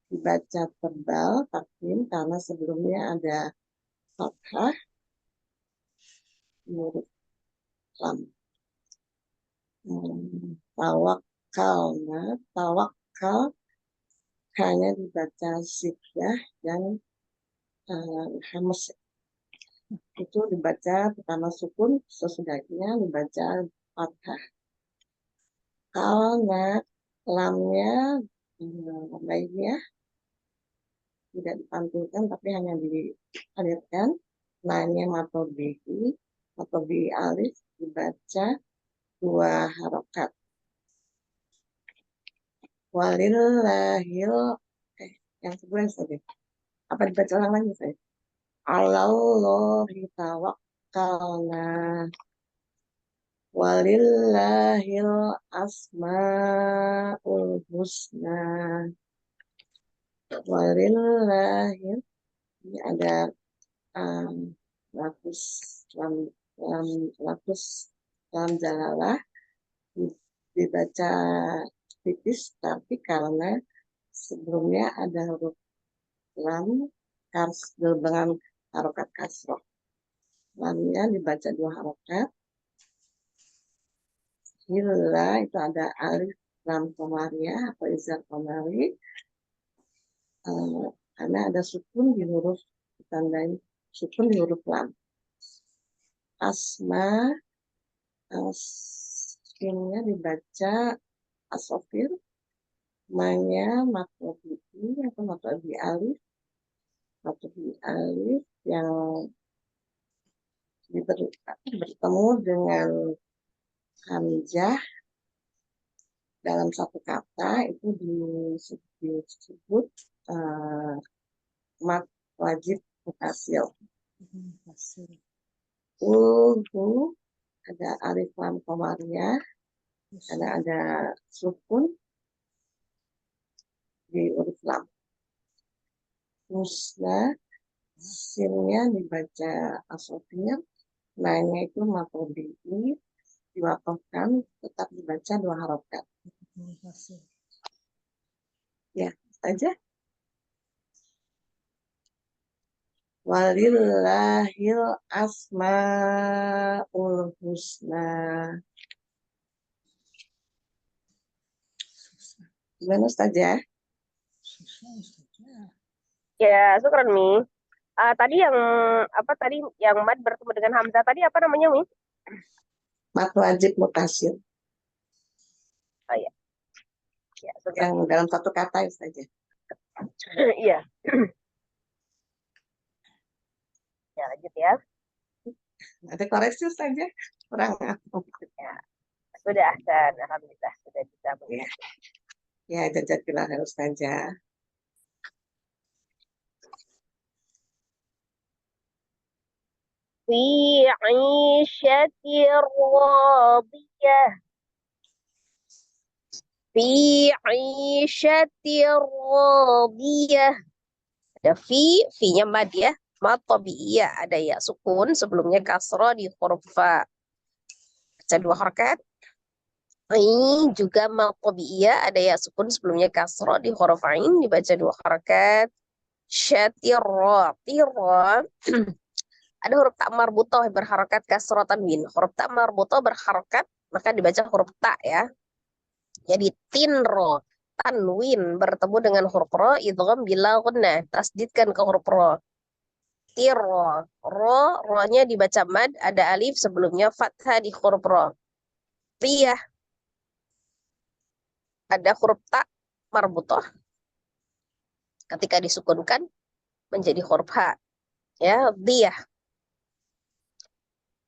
dibaca tebal takdim karena sebelumnya ada fathah huruf lam. Tawakal hanya dibaca sifyah dan hamas itu dibaca pertama sukun, sesudahnya dibaca fathah. Kalna lamnya baiknya tidak dipantulkan tapi hanya dialirkan. Nanya matobihi atau bi alif dibaca 2 harokat. Walillahil yang sebulan saja. Apa dibaca ulang lagi saya? Allahi tawakkalna. Walillahil asmaul husna. Walillahil ini ada lapus lam jalalah dibaca tipis tapi karena sebelumnya ada huruf lam dengan harokat kasroh. Lamnya dibaca 2 harokat. Hilla itu ada alif lam qamariyah atau izhar qamari. Karena ada sukun di huruf ditandai sukun di huruf lam. Asma askinnya dibaca asofir. Manya matobi atau matobi alif yang bertemu dengan hamzah dalam satu kata itu disebut mat wajib mutasil. Ada alif lam qamariyah karena ada sukun di huruf lam. Husna sinnya dibaca asofir, nanya itu matobi diwakafkan tetap dibaca 2 harokat. Ya, saja. Walillahil asmaul husna. Gimana saja? Ya, syukran Mi. Tadi yang mad bertemu dengan hamzah tadi apa namanya Mi? Mat wajib mutasil. Oh ya. Ya, yang dalam satu kata saja. Iya. Ya, lanjut ya. Ada koreksi saja. Kurang. Ya. Sudah, dan alhamdulillah sudah bisa. Ya, jazakallah harus saja. Fi 'ishatir radiyah. Fi 'ishatir radiyah. Ada fi-nya mad ya. Mad tabi'iyah ada ya sukun sebelumnya kasrah di huruf fa. Baca 2 harakat. Ini juga mad tabi'iyah, ada ya sukun sebelumnya kasroh di huruf ain dibaca 2 harakat. Syatira, tira. Ada huruf tak marbutoh berharakat kasroh tanwin. Huruf tak marbutoh berharakat maka dibaca huruf tak ya. Jadi tinro, tanwin bertemu dengan huruf ro, idgham bila gunnah, tasdidkan ke huruf ro. Tiro, ro-nya dibaca mad, ada alif sebelumnya fathah di huruf ro. Riyah, ada huruf tak marbutoh. Ketika disukunkan menjadi huruf ha. Ya, riyah.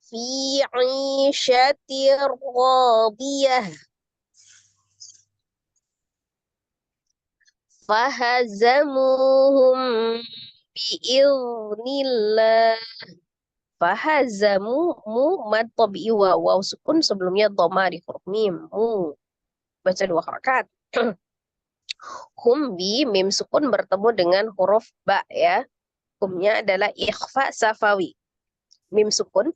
Fi 'ishatir radiyah. Fahazamuhum bi'iznillah. Fahazamu mu mad tabi'i waw sukun sebelumnya dhamma di huruf mim. Mu baca 2 harakat. Hum bi mim sukun bertemu dengan huruf ba ya. Humnya adalah ikhfa safawi. Mim sukun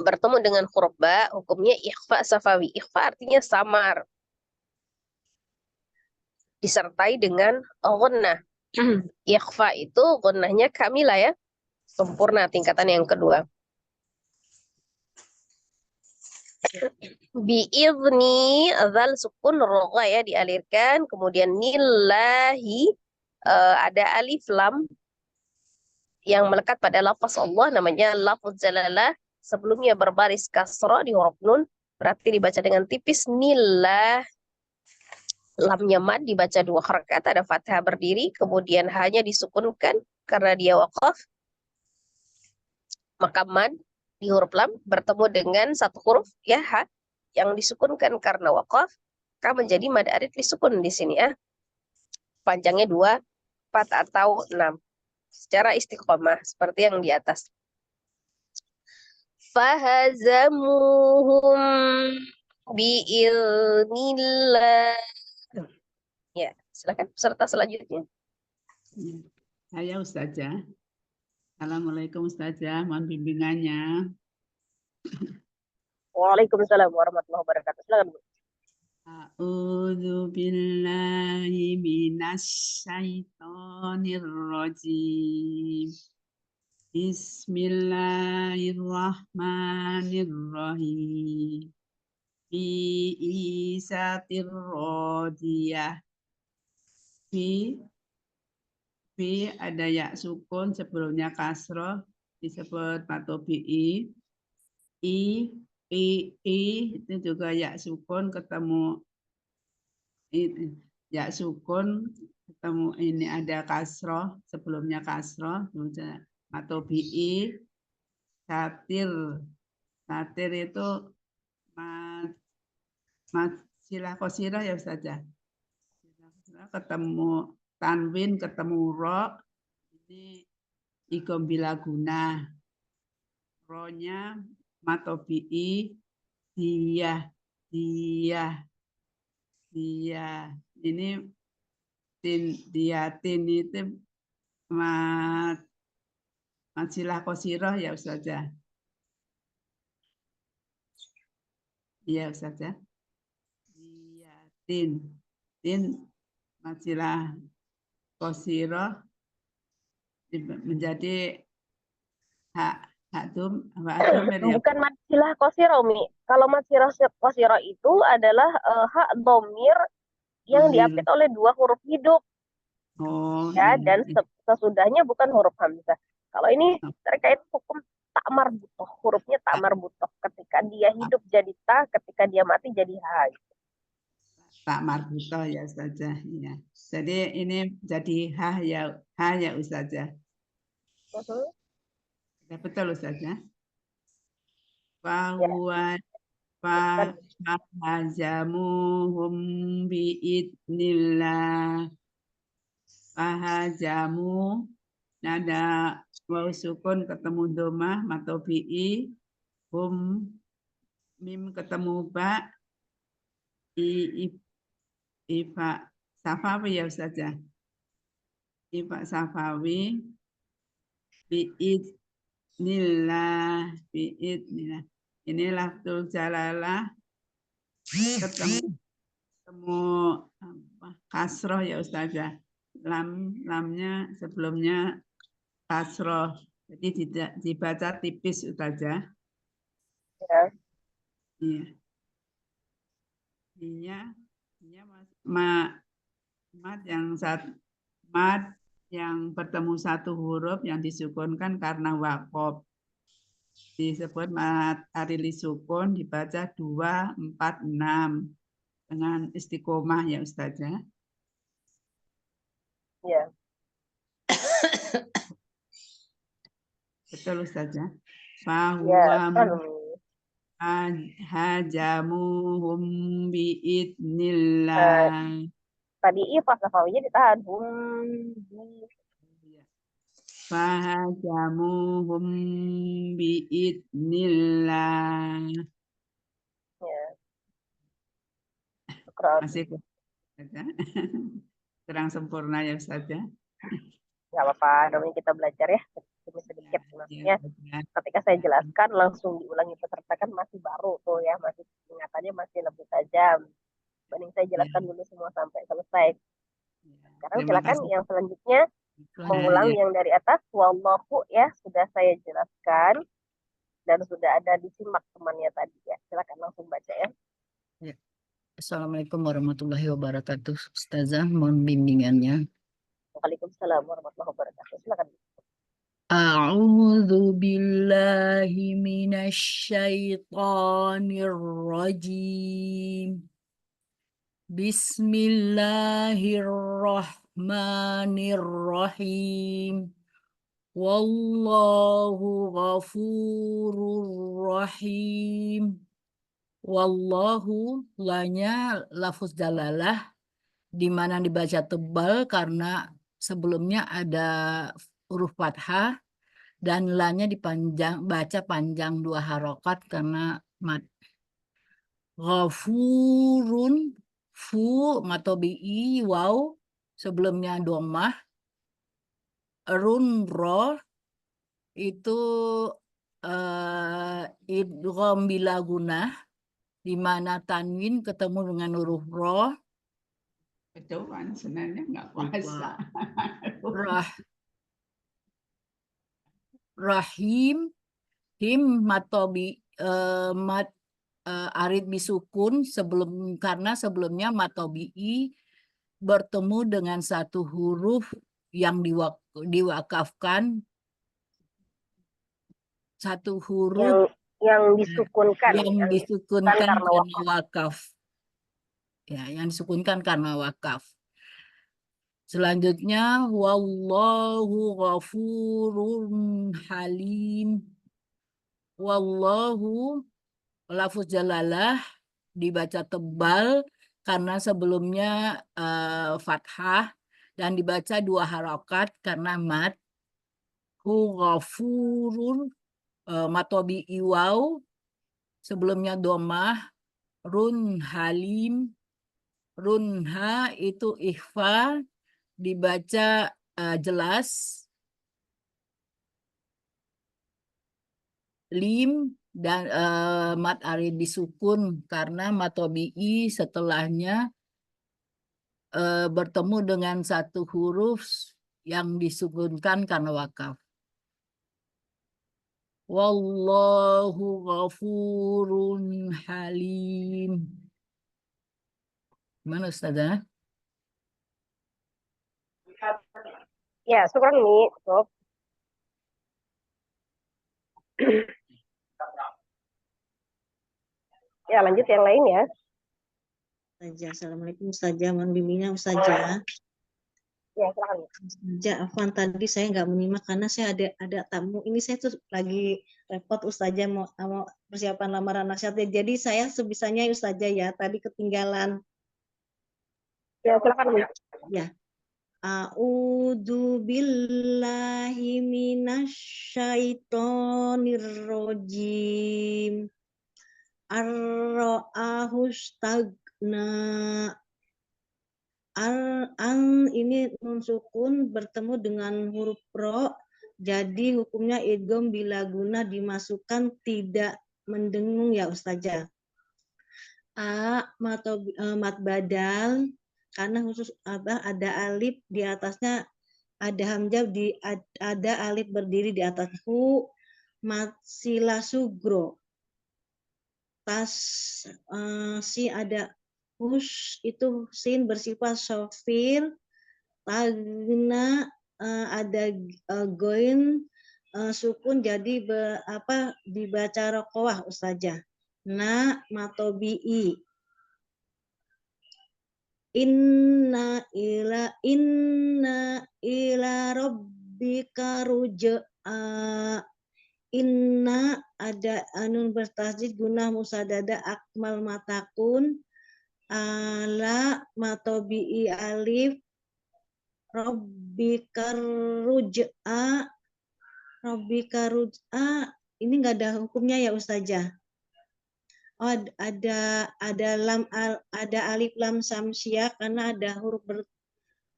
bertemu dengan huruf ba, hukumnya ikhfa safawi. Ikhfa artinya samar. Disertai dengan ghunnah. Ikhfa itu ghunnahnya kamilah ya. Sempurna tingkatan yang kedua. Bi'izni zal sukun roga ya dialirkan. Kemudian nillahi ada alif lam yang melekat pada lafaz Allah namanya lafaz jalalah. Sebelumnya berbaris kasroh di huruf nun. Berarti dibaca dengan tipis nillah. Lamnya mad dibaca 2 harakat, ada fathah berdiri, kemudian hanya disukunkan karena dia waqaf. Maka mad di huruf lam bertemu dengan satu huruf ya ha yang disukunkan karena waqaf, maka menjadi mad arid disukun di sini ya. Panjangnya 2, 4 atau 6. Secara istiqomah seperti yang di atas. Fahazamuhum bi'ilnillah. Ya, silakan peserta selanjutnya. Ya. Saya Ustazah. Assalamualaikum Ustazah, mohon bimbingannya. Waalaikumsalam warahmatullahi wabarakatuh. Silakan Bu. A'udzu billahi minasyaitonir rajim. Bismillahirrahmanirrahim. Fi isatir radiyah. Fi ada ya sukun sebelumnya kasroh disebut matobi'i. I itu juga ya sukun ketemu ya sukun ketemu ini ada kasroh sebelumnya kasroh matobi'i. Satir itu silah qasirah ya Ustazah. Ketemu tanwin, ketemu ro, ini ikom bilaguna. Ro-nya matobi'i, dia. Ini tin itu silah qasirah ya Ustazah. Iya Ustazah. Tin masilah qasirah menjadi Bukan masilah qasirah Umi. Kalau masilah qasirah itu adalah hak dhamir yang diapit oleh 2 huruf hidup. Ya, dan sesudahnya bukan huruf hamzah. Kalau ini terkait hukum tak marbutoh, hurufnya tak marbutoh. Ketika dia hidup jadi ta, ketika dia mati jadi ha. Tak marbutoh ya Ustazah. Ya. Jadi ini jadi ha ya Ustazah. Ya, betul Ustazah. Fahuwa fahazamuhum bi'idnillah. Fahazamu nada waw sukun ketemu domah matobi'i. Hum mim ketemu ba. Ifa Safawi ya Ustazah. Ifa Safawi bi'idnillah. Ini lafzul jalalah ketemu kasroh ya Ustazah. Lamnya sebelumnya kasroh. Jadi tidak dibaca tipis Ustazah. Ya. Iya. Mad yang bertemu satu huruf yang disukunkan karena wakof. Disebut mad arili sukun dibaca 2, 4, 6 dengan istiqomah ya Ustazah. Ya. Betul Ustazah. Ya. Fahuwa hajamuhum biidnillah. Tadi pas safawiynya ditahan. Fahajamuhum biidnillah. Ya. Syukran. Masih kurang sempurna ya Ustazah. Nggak apa-apa, namanya kita belajar ya, sedikit maksudnya. Ketika saya jelaskan langsung diulangi peserta kan masih baru tuh ya, masih ingatannya masih lebih tajam. Mending saya jelaskan dulu semua sampai selesai. Sekarang silakan yang selanjutnya mengulang yang dari atas. Wallahu ya sudah saya jelaskan dan sudah ada disimak temannya tadi ya. Silakan langsung baca ya. Assalamualaikum warahmatullahi wabarakatuh. Ustazah, mohon bimbingannya. Waalaikumsalam warahmatullahi wabarakatuh. Silakan. A'udzu billahi minasyaitonir rajim. Bismillahirrahmanirrahim. Wallahu ghafurur rahim. Wallahu lanya lafuz jalalah di mana dibaca tebal karena sebelumnya ada huruf fathah dan lanya baca panjang 2 harokat karena mat. Ghafurun fu matobi'i waw sebelumnya domah. Run ro itu idgham bila gunah di mana tanwin ketemu dengan huruf ro. Kejauhan sebenarnya nggak puasa. Rahim him matobi arid bisukun karena sebelumnya matobi'i bertemu dengan satu huruf yang diwakafkan, satu huruf yang disukunkan karena wakaf. Ya, yang disukunkan karena wakaf. Selanjutnya wallahu ghafurun halim. Wallahu lafuz jalalah dibaca tebal karena sebelumnya fathah dan dibaca 2 harokat karena mat. Hu ghafurun matobi iwaw sebelumnya domah. Run halim. Runha itu ikhfa dibaca jelas. Lim dan mat arid disukun karena matobi'i setelahnya bertemu dengan satu huruf yang disukunkan karena wakaf. Wallahu ghafurun halim. Gimana Ustazah? Ya, syukran nih. Ya, lanjut yang lain ya. Assalamualaikum Ustazah, mohon bimbingan Ustazah. Ya, silakan. Ustazah, Afwan tadi saya nggak menyimak karena saya ada tamu. Ini saya tuh lagi repot Ustazah mau persiapan lamaran nasihat. Jadi saya sebisanya Ustazah ya, tadi ketinggalan. Ya, silakan. Ya. A'udzu billahi minasyaitonir rajim. Ar-ra'ahu stagna. An ini nun sukun bertemu dengan huruf ro, jadi hukumnya idgham bila guna dimasukkan tidak mendengung ya Ustazah. mat badal karena khusus ada alif di atasnya, ada hamzah ada alif berdiri di atas. Hu mat sila sugro. Tas si ada hush itu sin bersifat sofir. Tagna ada goin sukun jadi dibaca rokoah Ustazah. Na matobi'i. Inna ila rabbika ruj'a. Inna ada anun bertasjid guna musadada akmal matakun. Ala matobi'i alif rabbika ruj'a. Rabbika ruj'a ini enggak ada hukumnya ya Ustazah. Oh, ada alif lam samsiah karena ada huruf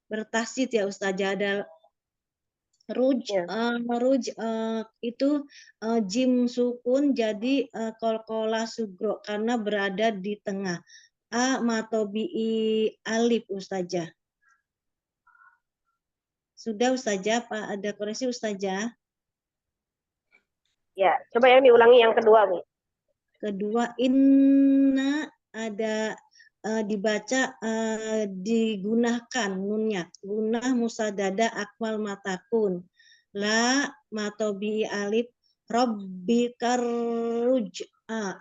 bertasjid ya Ustazah. Ada itu jim sukun jadi kolkola sugro karena berada di tengah. Matobi'i alif Ustazah. Sudah Ustazah, Pak ada koreksi Ustazah? Ya, coba yang diulangi yang kedua, Mi. Kedua, inna ada dibaca digunakan nunnya guna musadada akmal matakun. La matobi alif rabbika ruj'a.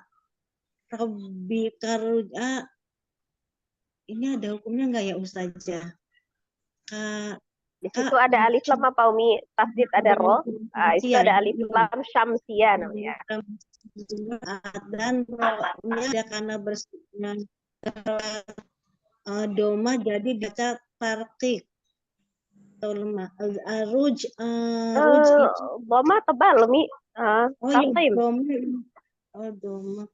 Rabbika ruj'a ini ada hukumnya enggak ya Ustazah? Di situ ada alif lam apa Umi? Tasdid ada ro. Itu ada alif lam syamsia namanya. Dan ro-nya ada karena bersihnya doma jadi baca tarqiq atau lemah. Ruj Doma tebal Umi. oh iya doma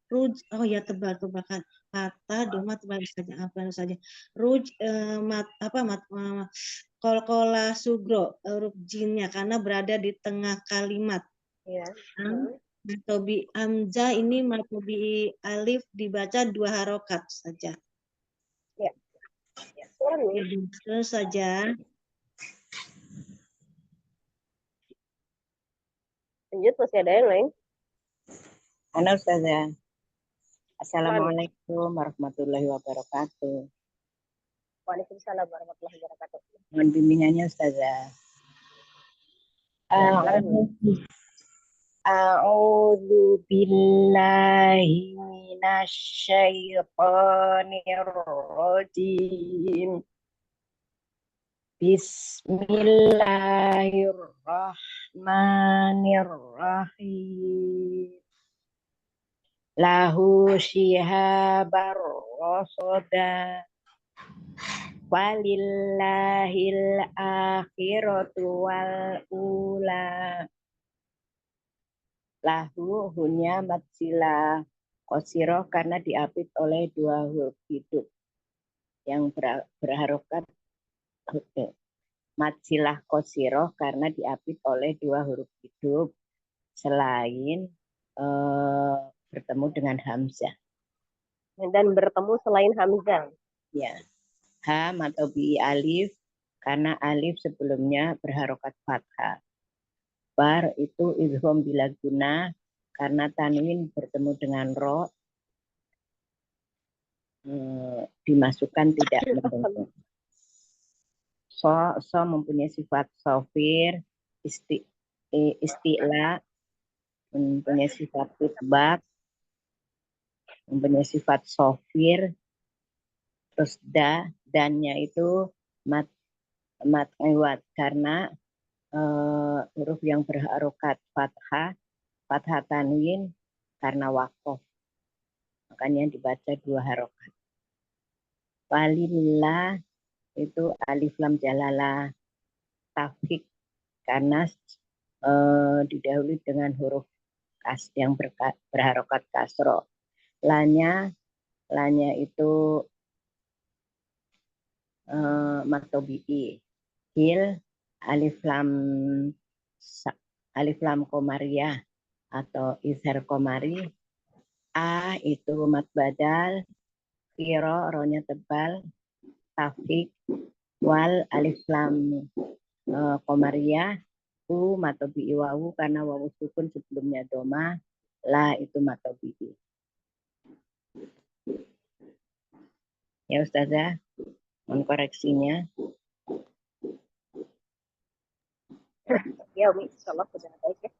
ruj ya tebal kan kata doma tebal saja ruj kolkola sugro huruf jinnya karena berada di tengah kalimat ya. Matobi hamzah ini matobi alif dibaca 2 harokat saja Ya. Terus saja Lanjut, masih ada yang lain? Halo Ustazah. Assalamualaikum warahmatullahi wabarakatuh. Waalaikumsalam warahmatullahi wabarakatuh. Mohon bimbingannya Ustazah. A'udzu billahi minasyaitonir rajim. Bismillahirrahmanirrahim. Lahu shihabar rasada walillahil akhiratu wal ula. Lahu hunya matsila qasirah karena diapit oleh 2 huruf hidup yang berharokat. Matsilah qasirah karena diapit oleh 2 huruf hidup selain bertemu dengan hamzah. Dan bertemu selain hamzah. Ya. Ha atau bi alif karena alif sebelumnya berharokat fathah. Bar itu idgham bila guna karena tanwin bertemu dengan ro dimasukkan tidak membentuk. So mempunyai sifat sofir, isti'la, mempunyai sifat itbaq, mempunyai sifat sofir, terus dannya itu mat iwad karena huruf yang berharokat fathah tanwin karena waqaf. Makanya dibaca 2 harokat. Walillah itu alif lam jalalah tafik karena didahului dengan huruf yang berharokat kasro. Lanya itu matobi'i. Hil alif lam komariah atau izhar komari A itu mat badal, firo ronya tebal, tafik, wal alif lam komariah, u matobi wawu karena wawu sukun sebelumnya doma, la itu matobi. Ya Ustazah, mohon koreksinya. Ya Umi, insya Allah sudah baik ya.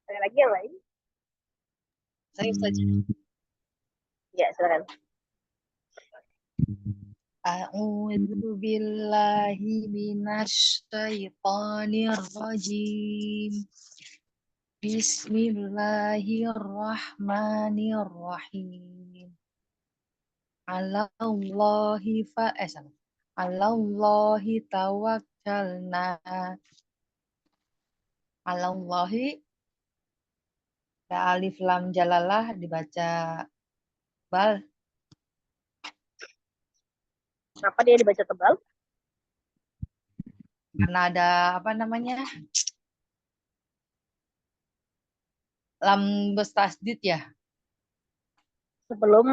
Ada lagi yang lain? Saya saja. Ya, silakan. A'udzu billahi minasy syaithanir rajim. Bismillahirrahmanirrahim. Alallahi tawakkalna. Alallahi ada alif lam jalalah dibaca bal. Kenapa dia dibaca tebal? Karena ada apa namanya? Lam bertasdid ya. Sebelum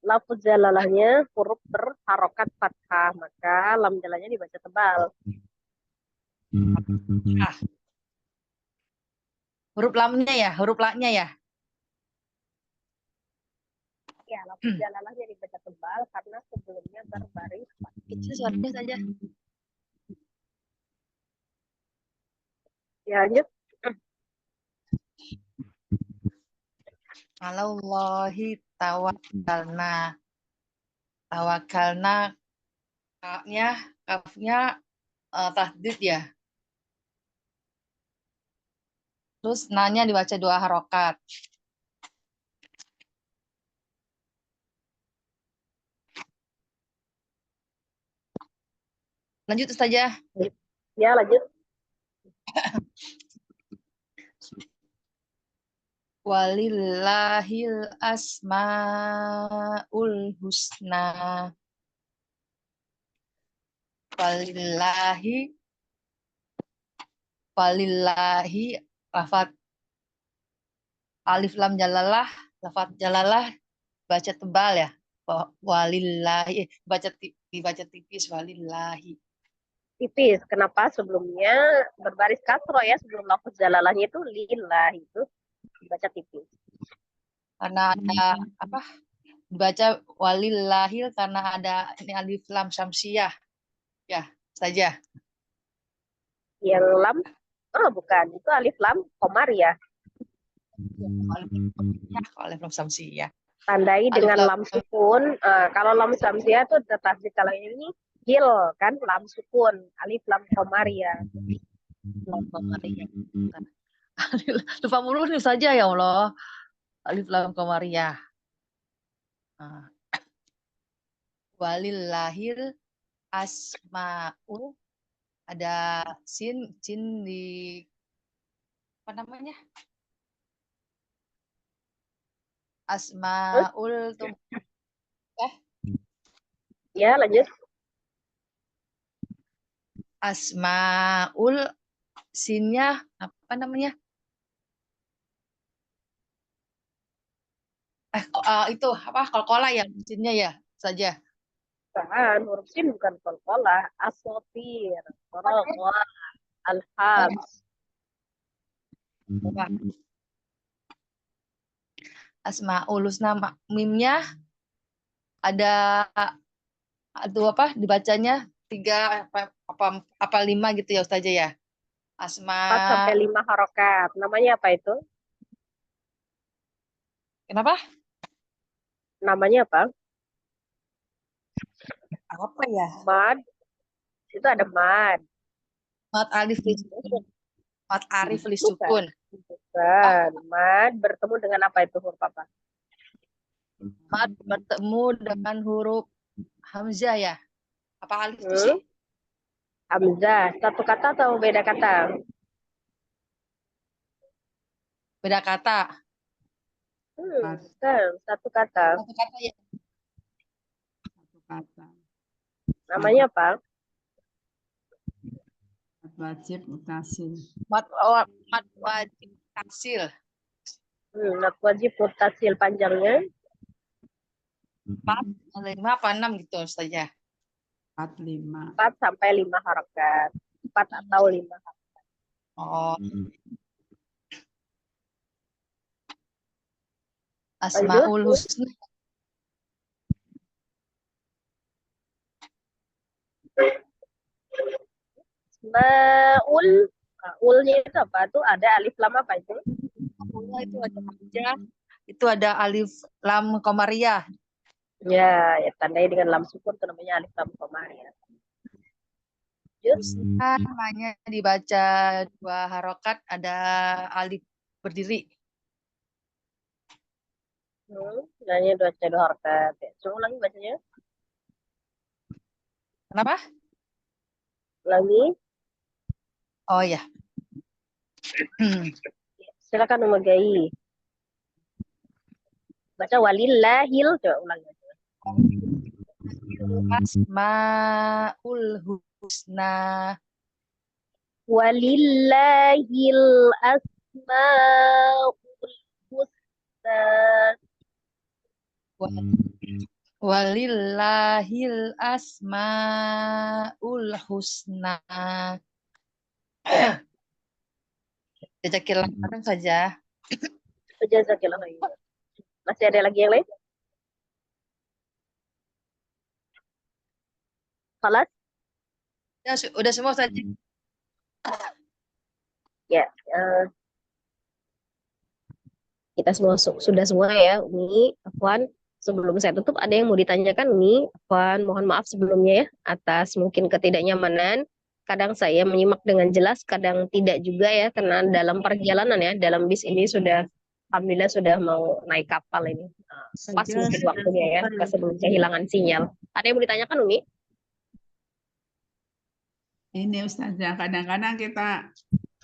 lafuz jalalahnya huruf berharokat fathah, maka lam jalalahnya dibaca tebal. Huruf lamnya ya, huruf la-nya ya. Ya, lafuz jalalahnya dibaca tebal karena sebelumnya berbaris fathah. Itu suaranya saja. Ya, lanjut. Alallahi tawakkalna. Tawakkalna kafnya tasdid ya. Terus nanya dibaca 2 harokat. Lanjut saja. Ya, lanjut. Walillahil asmaul husna. Walillahi lafat alif lam jalalah, lafat jalalah baca tebal ya. Walillahi dibaca tipis walillahi. Tipis. Kenapa? Sebelumnya berbaris kasro ya, sebelum lafuz jalalahnya itu lillah itu dibaca tipis. Karena ada apa? Dibaca walillahil karena ada ini alif lam syamsiyah. Ya, saja. Yang lam, bukan, itu alif lam komariah. Alif lam syamsiyah. Tandai Alif dengan lam lam sukun. Kalau lam syamsiyah itu tasdid, kalau ini hil kan lam sukun, alif lam komariah. Lupa mulu nih saja ya Allah. Alif lam komariah. Walillahil asmaul, ada sin di apa namanya? Asmaul tuh. Ya, lanjut. Asmaul sinnya apa namanya? Itu apa? Qalqalah ya sinnya ya saja. Bukan, huruf sin bukan qalqalah, asotir, qaraqah, al-habs. Asmaul husna mimnya ada apa dibacanya 3 apa 5 gitu ya Ustazah ya. 4 sampai 5 harokat. Namanya apa itu? Kenapa? Namanya apa? Apa ya? Mad. Itu ada mad. Mad alif lisukun. Mad arif lisukun. Bukan. Mad bertemu dengan apa itu huruf apa? Mad bertemu dengan huruf hamzah ya. Apa alif itu sih? Hamzah. Satu kata atau beda kata? Beda kata. Bukan. Satu kata. Satu kata ya. Satu kata. Namanya apa? wajib mutasil. Mat wajib tasil. Mat wajib mutasil panjangnya 4, 5 apa 6 gitu saja. 4, 5. 4 sampai 5 harokat. 4 atau 5 harokat. Oh. Lanjut. Asmaul Husna. Asmaul, ulnya itu apa tuh? Ada alif lam apa itu? Ulnya itu ada hamzah, itu ada alif lam komariah. Ya, ya tandai dengan lam sukun itu namanya alif lam komariah. Husna namanya dibaca 2 harokat, ada alif berdiri. Nanya 2 harokat. Ya. Coba ulangi bacanya. Kenapa? Ulangi. Oh ya. Silakan memagai. Baca walillahil. Coba ulangi. Asmaul Husna. Walillahil asmaul husna. Walillahil asmaul husna. Jazakillah khairan saja. Jazakillah khairan. Masih ada lagi yang lain? Salat? Ya, udah semua saja. Ya, kita semua sudah semua ya, Umi, Afwan. Sebelum saya tutup, ada yang mau ditanyakan, Umi, Afwan? Mohon maaf sebelumnya ya, atas mungkin ketidaknyamanan. Kadang saya menyimak dengan jelas, kadang tidak juga ya, karena dalam perjalanan ya, dalam bis ini sudah, alhamdulillah sudah mau naik kapal ini. Pas mungkin waktunya ya, sebelum kehilangan sinyal. Ada yang mau ditanyakan, Umi? Ini Ustazah, kadang-kadang kita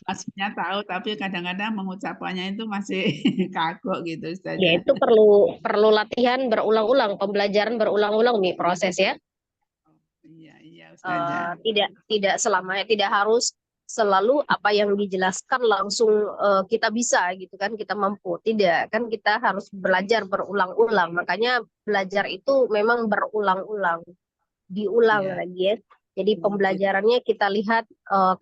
maksudnya tahu, tapi kadang-kadang mengucapkannya itu masih kagok gitu Ustazah. Ya itu perlu latihan berulang-ulang, pembelajaran berulang-ulang nih proses ya. Iya Ustazah. Tidak selamanya, tidak harus selalu apa yang dijelaskan langsung kita bisa gitu kan, kita mampu. Tidak, kan kita harus belajar berulang-ulang. Makanya belajar itu memang berulang-ulang, diulang lagi ya. Jadi pembelajarannya kita lihat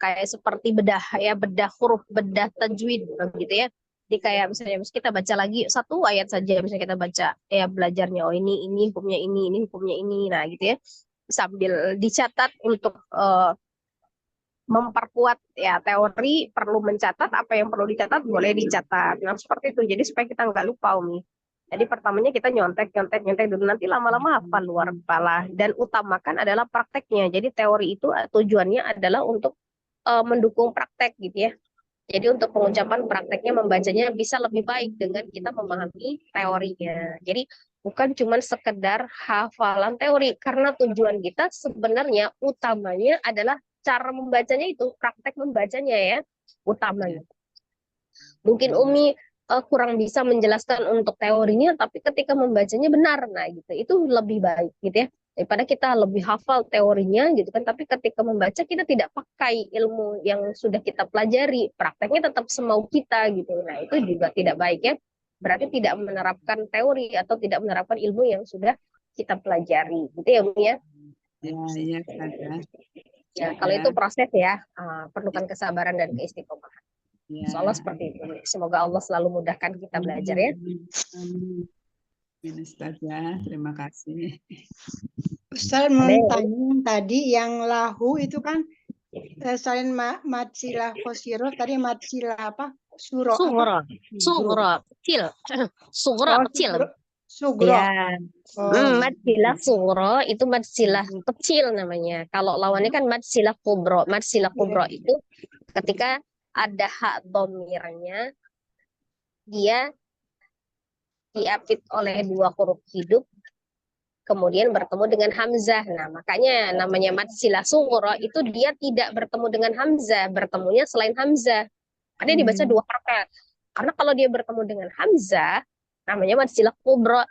kayak seperti bedah ya, bedah huruf, bedah tajwid gitu ya. Jadi kayak misalnya kita baca lagi 1 ayat saja, misalnya kita baca ya, belajarnya oh ini hukumnya ini hukumnya ini, nah gitu ya. Sambil dicatat untuk memperkuat ya teori, perlu mencatat apa yang perlu dicatat, boleh dicatat. Nah seperti itu, jadi supaya kita nggak lupa, Umi. Jadi pertamanya kita nyontek dulu, nanti lama-lama hafal luar kepala, dan utamakan adalah prakteknya. Jadi teori itu tujuannya adalah untuk mendukung praktek gitu ya. Jadi untuk pengucapan prakteknya, membacanya bisa lebih baik dengan kita memahami teorinya. Jadi bukan cuma sekedar hafalan teori, karena tujuan kita sebenarnya utamanya adalah cara membacanya, itu praktek membacanya ya utamanya. Mungkin Umi kurang bisa menjelaskan untuk teorinya, tapi ketika membacanya benar, nah gitu, itu lebih baik gitu ya, daripada kita lebih hafal teorinya gitu kan, tapi ketika membaca kita tidak pakai ilmu yang sudah kita pelajari, prakteknya tetap semau kita gitu. Nah itu juga tidak baik ya, berarti tidak menerapkan teori atau tidak menerapkan ilmu yang sudah kita pelajari gitu ya, Umi ya. Iya Ustazah. Ya, kalau itu proses ya, perlukan kesabaran dan keistiqomahan. Insyaallah seperti itu. Semoga Allah selalu mudahkan kita belajar ya. Amin Ustazah, terima kasih. Ustaz mau tanya tadi yang lahu itu kan selain matsilah khosiro, tadi matsilah apa? Suro. Kecil. Sugro kecil. Sugro. Ya. Matsilah sugro itu matsilah kecil namanya. Kalau lawannya kan matsilah kubro. Matsilah kubro itu ketika ada hak domirnya, dia diapit oleh 2 huruf hidup, kemudian bertemu dengan hamzah. Nah, makanya namanya matsilah sugro itu dia tidak bertemu dengan hamzah, bertemunya selain hamzah. Ada dibaca 2 harokat. Karena kalau dia bertemu dengan hamzah, namanya matsilah kubro.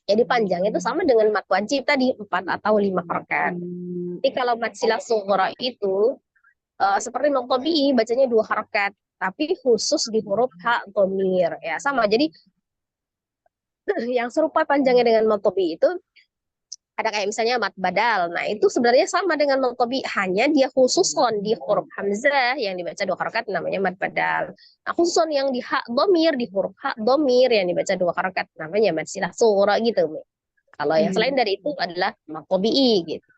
Jadi panjangnya itu sama dengan mat wajib tadi, 4 atau 5 harokat. Jadi kalau matsilah sugro itu seperti Imam Tabi'i bacanya 2 harokat, tapi khusus di huruf ha dhamir ya sama. Jadi yang serupa panjangnya dengan Imam Tabi'i itu ada kayak misalnya mat badal. Nah, itu sebenarnya sama dengan Imam Tabi'i, hanya dia khususon di huruf hamzah yang dibaca 2 harokat namanya mat badal. Nah, khususon yang di ha dhamir, di huruf ha dhamir yang dibaca 2 harokat namanya mat silah sughra gitu. Kalau yang selain dari itu adalah Imam Tabi'i gitu.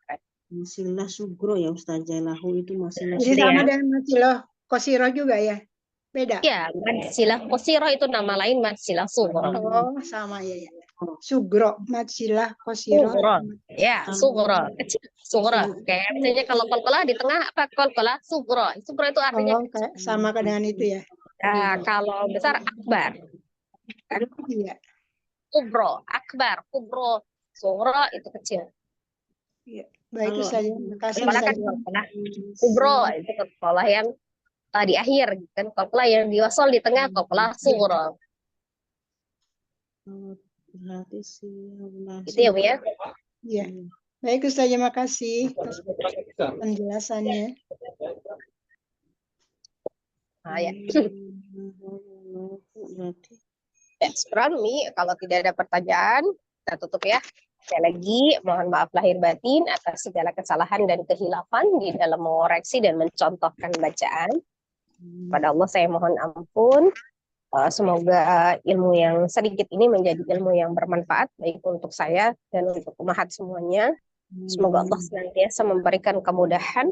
Masilah sugro ya Ustazah, lahu itu masilah Jadi Jadi sama ya, dengan masilah kosiro juga ya? Beda? ya mad silah qasirah itu nama lain mad silah sughra. Oh, sama ya. Sugro, masilah kosiro. Sughra. Ya, sughra, kecil. Sughra. Kayak misalnya kalau qalqalah di tengah apa qalqalah sughra. Sughra itu artinya Oh, kayak sama dengan itu ya? kalau besar akbar. Iya. Kubro, akbar, kubro, sughra itu kecil. Iya. Baik Kalau- saja. Terima kasih Qalqalah kan Ustazah. qalqalah. Kubro itu qalqalah yang di akhir kan, qalqalah yang diwasal di tengah qalqalah sughra. Oh, berarti silah Gitu ya, Bu ya. Iya. Baik Ustazah, makasih atas penjelasannya. Nah, ya. Berarti Ya, sekarang nih kalau tidak ada pertanyaan, kita tutup ya. Sekali lagi, mohon maaf lahir batin atas segala kesalahan dan kehilafan di dalam mengoreksi dan mencontohkan bacaan. Pada Allah saya mohon ampun. Semoga ilmu yang sedikit ini menjadi ilmu yang bermanfaat, baik untuk saya dan untuk umat semuanya. Semoga Allah senantiasa memberikan kemudahan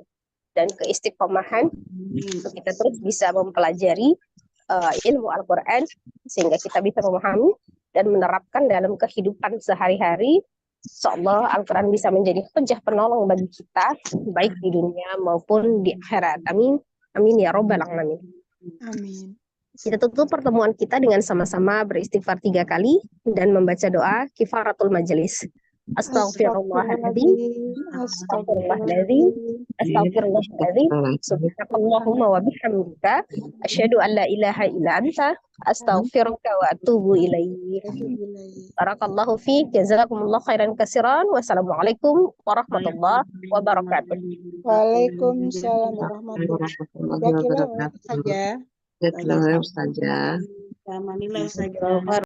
dan keistiqomahan untuk kita terus bisa mempelajari ilmu Al-Quran sehingga kita bisa memahami dan menerapkan dalam kehidupan sehari-hari. Insyaallah Al-Quran bisa menjadi hujah penolong bagi kita baik di dunia maupun di akhirat. Amin. Amin ya robbal alamin. Amin. Kita tutup pertemuan kita dengan sama-sama beristighfar 3 kali dan membaca doa kifaratul majelis. Astaghfirullahaladzim, astaghfirullahaladzim, astaghfirullahaladzim, subhanakallahumma wa bihamdika, asyhadu an la ilaha illa anta, astaghfiruka wa atubu ilaik. Barakallahu fiik, jazakumullah khairan katsiran, wassalamualaikum warahmatullahi wabarakatuh. Waalaikumsalam warahmatullahi wabarakatuh. Kira-kira saja. Jazakallah Ustazah. Alhamdulillah Ustazah.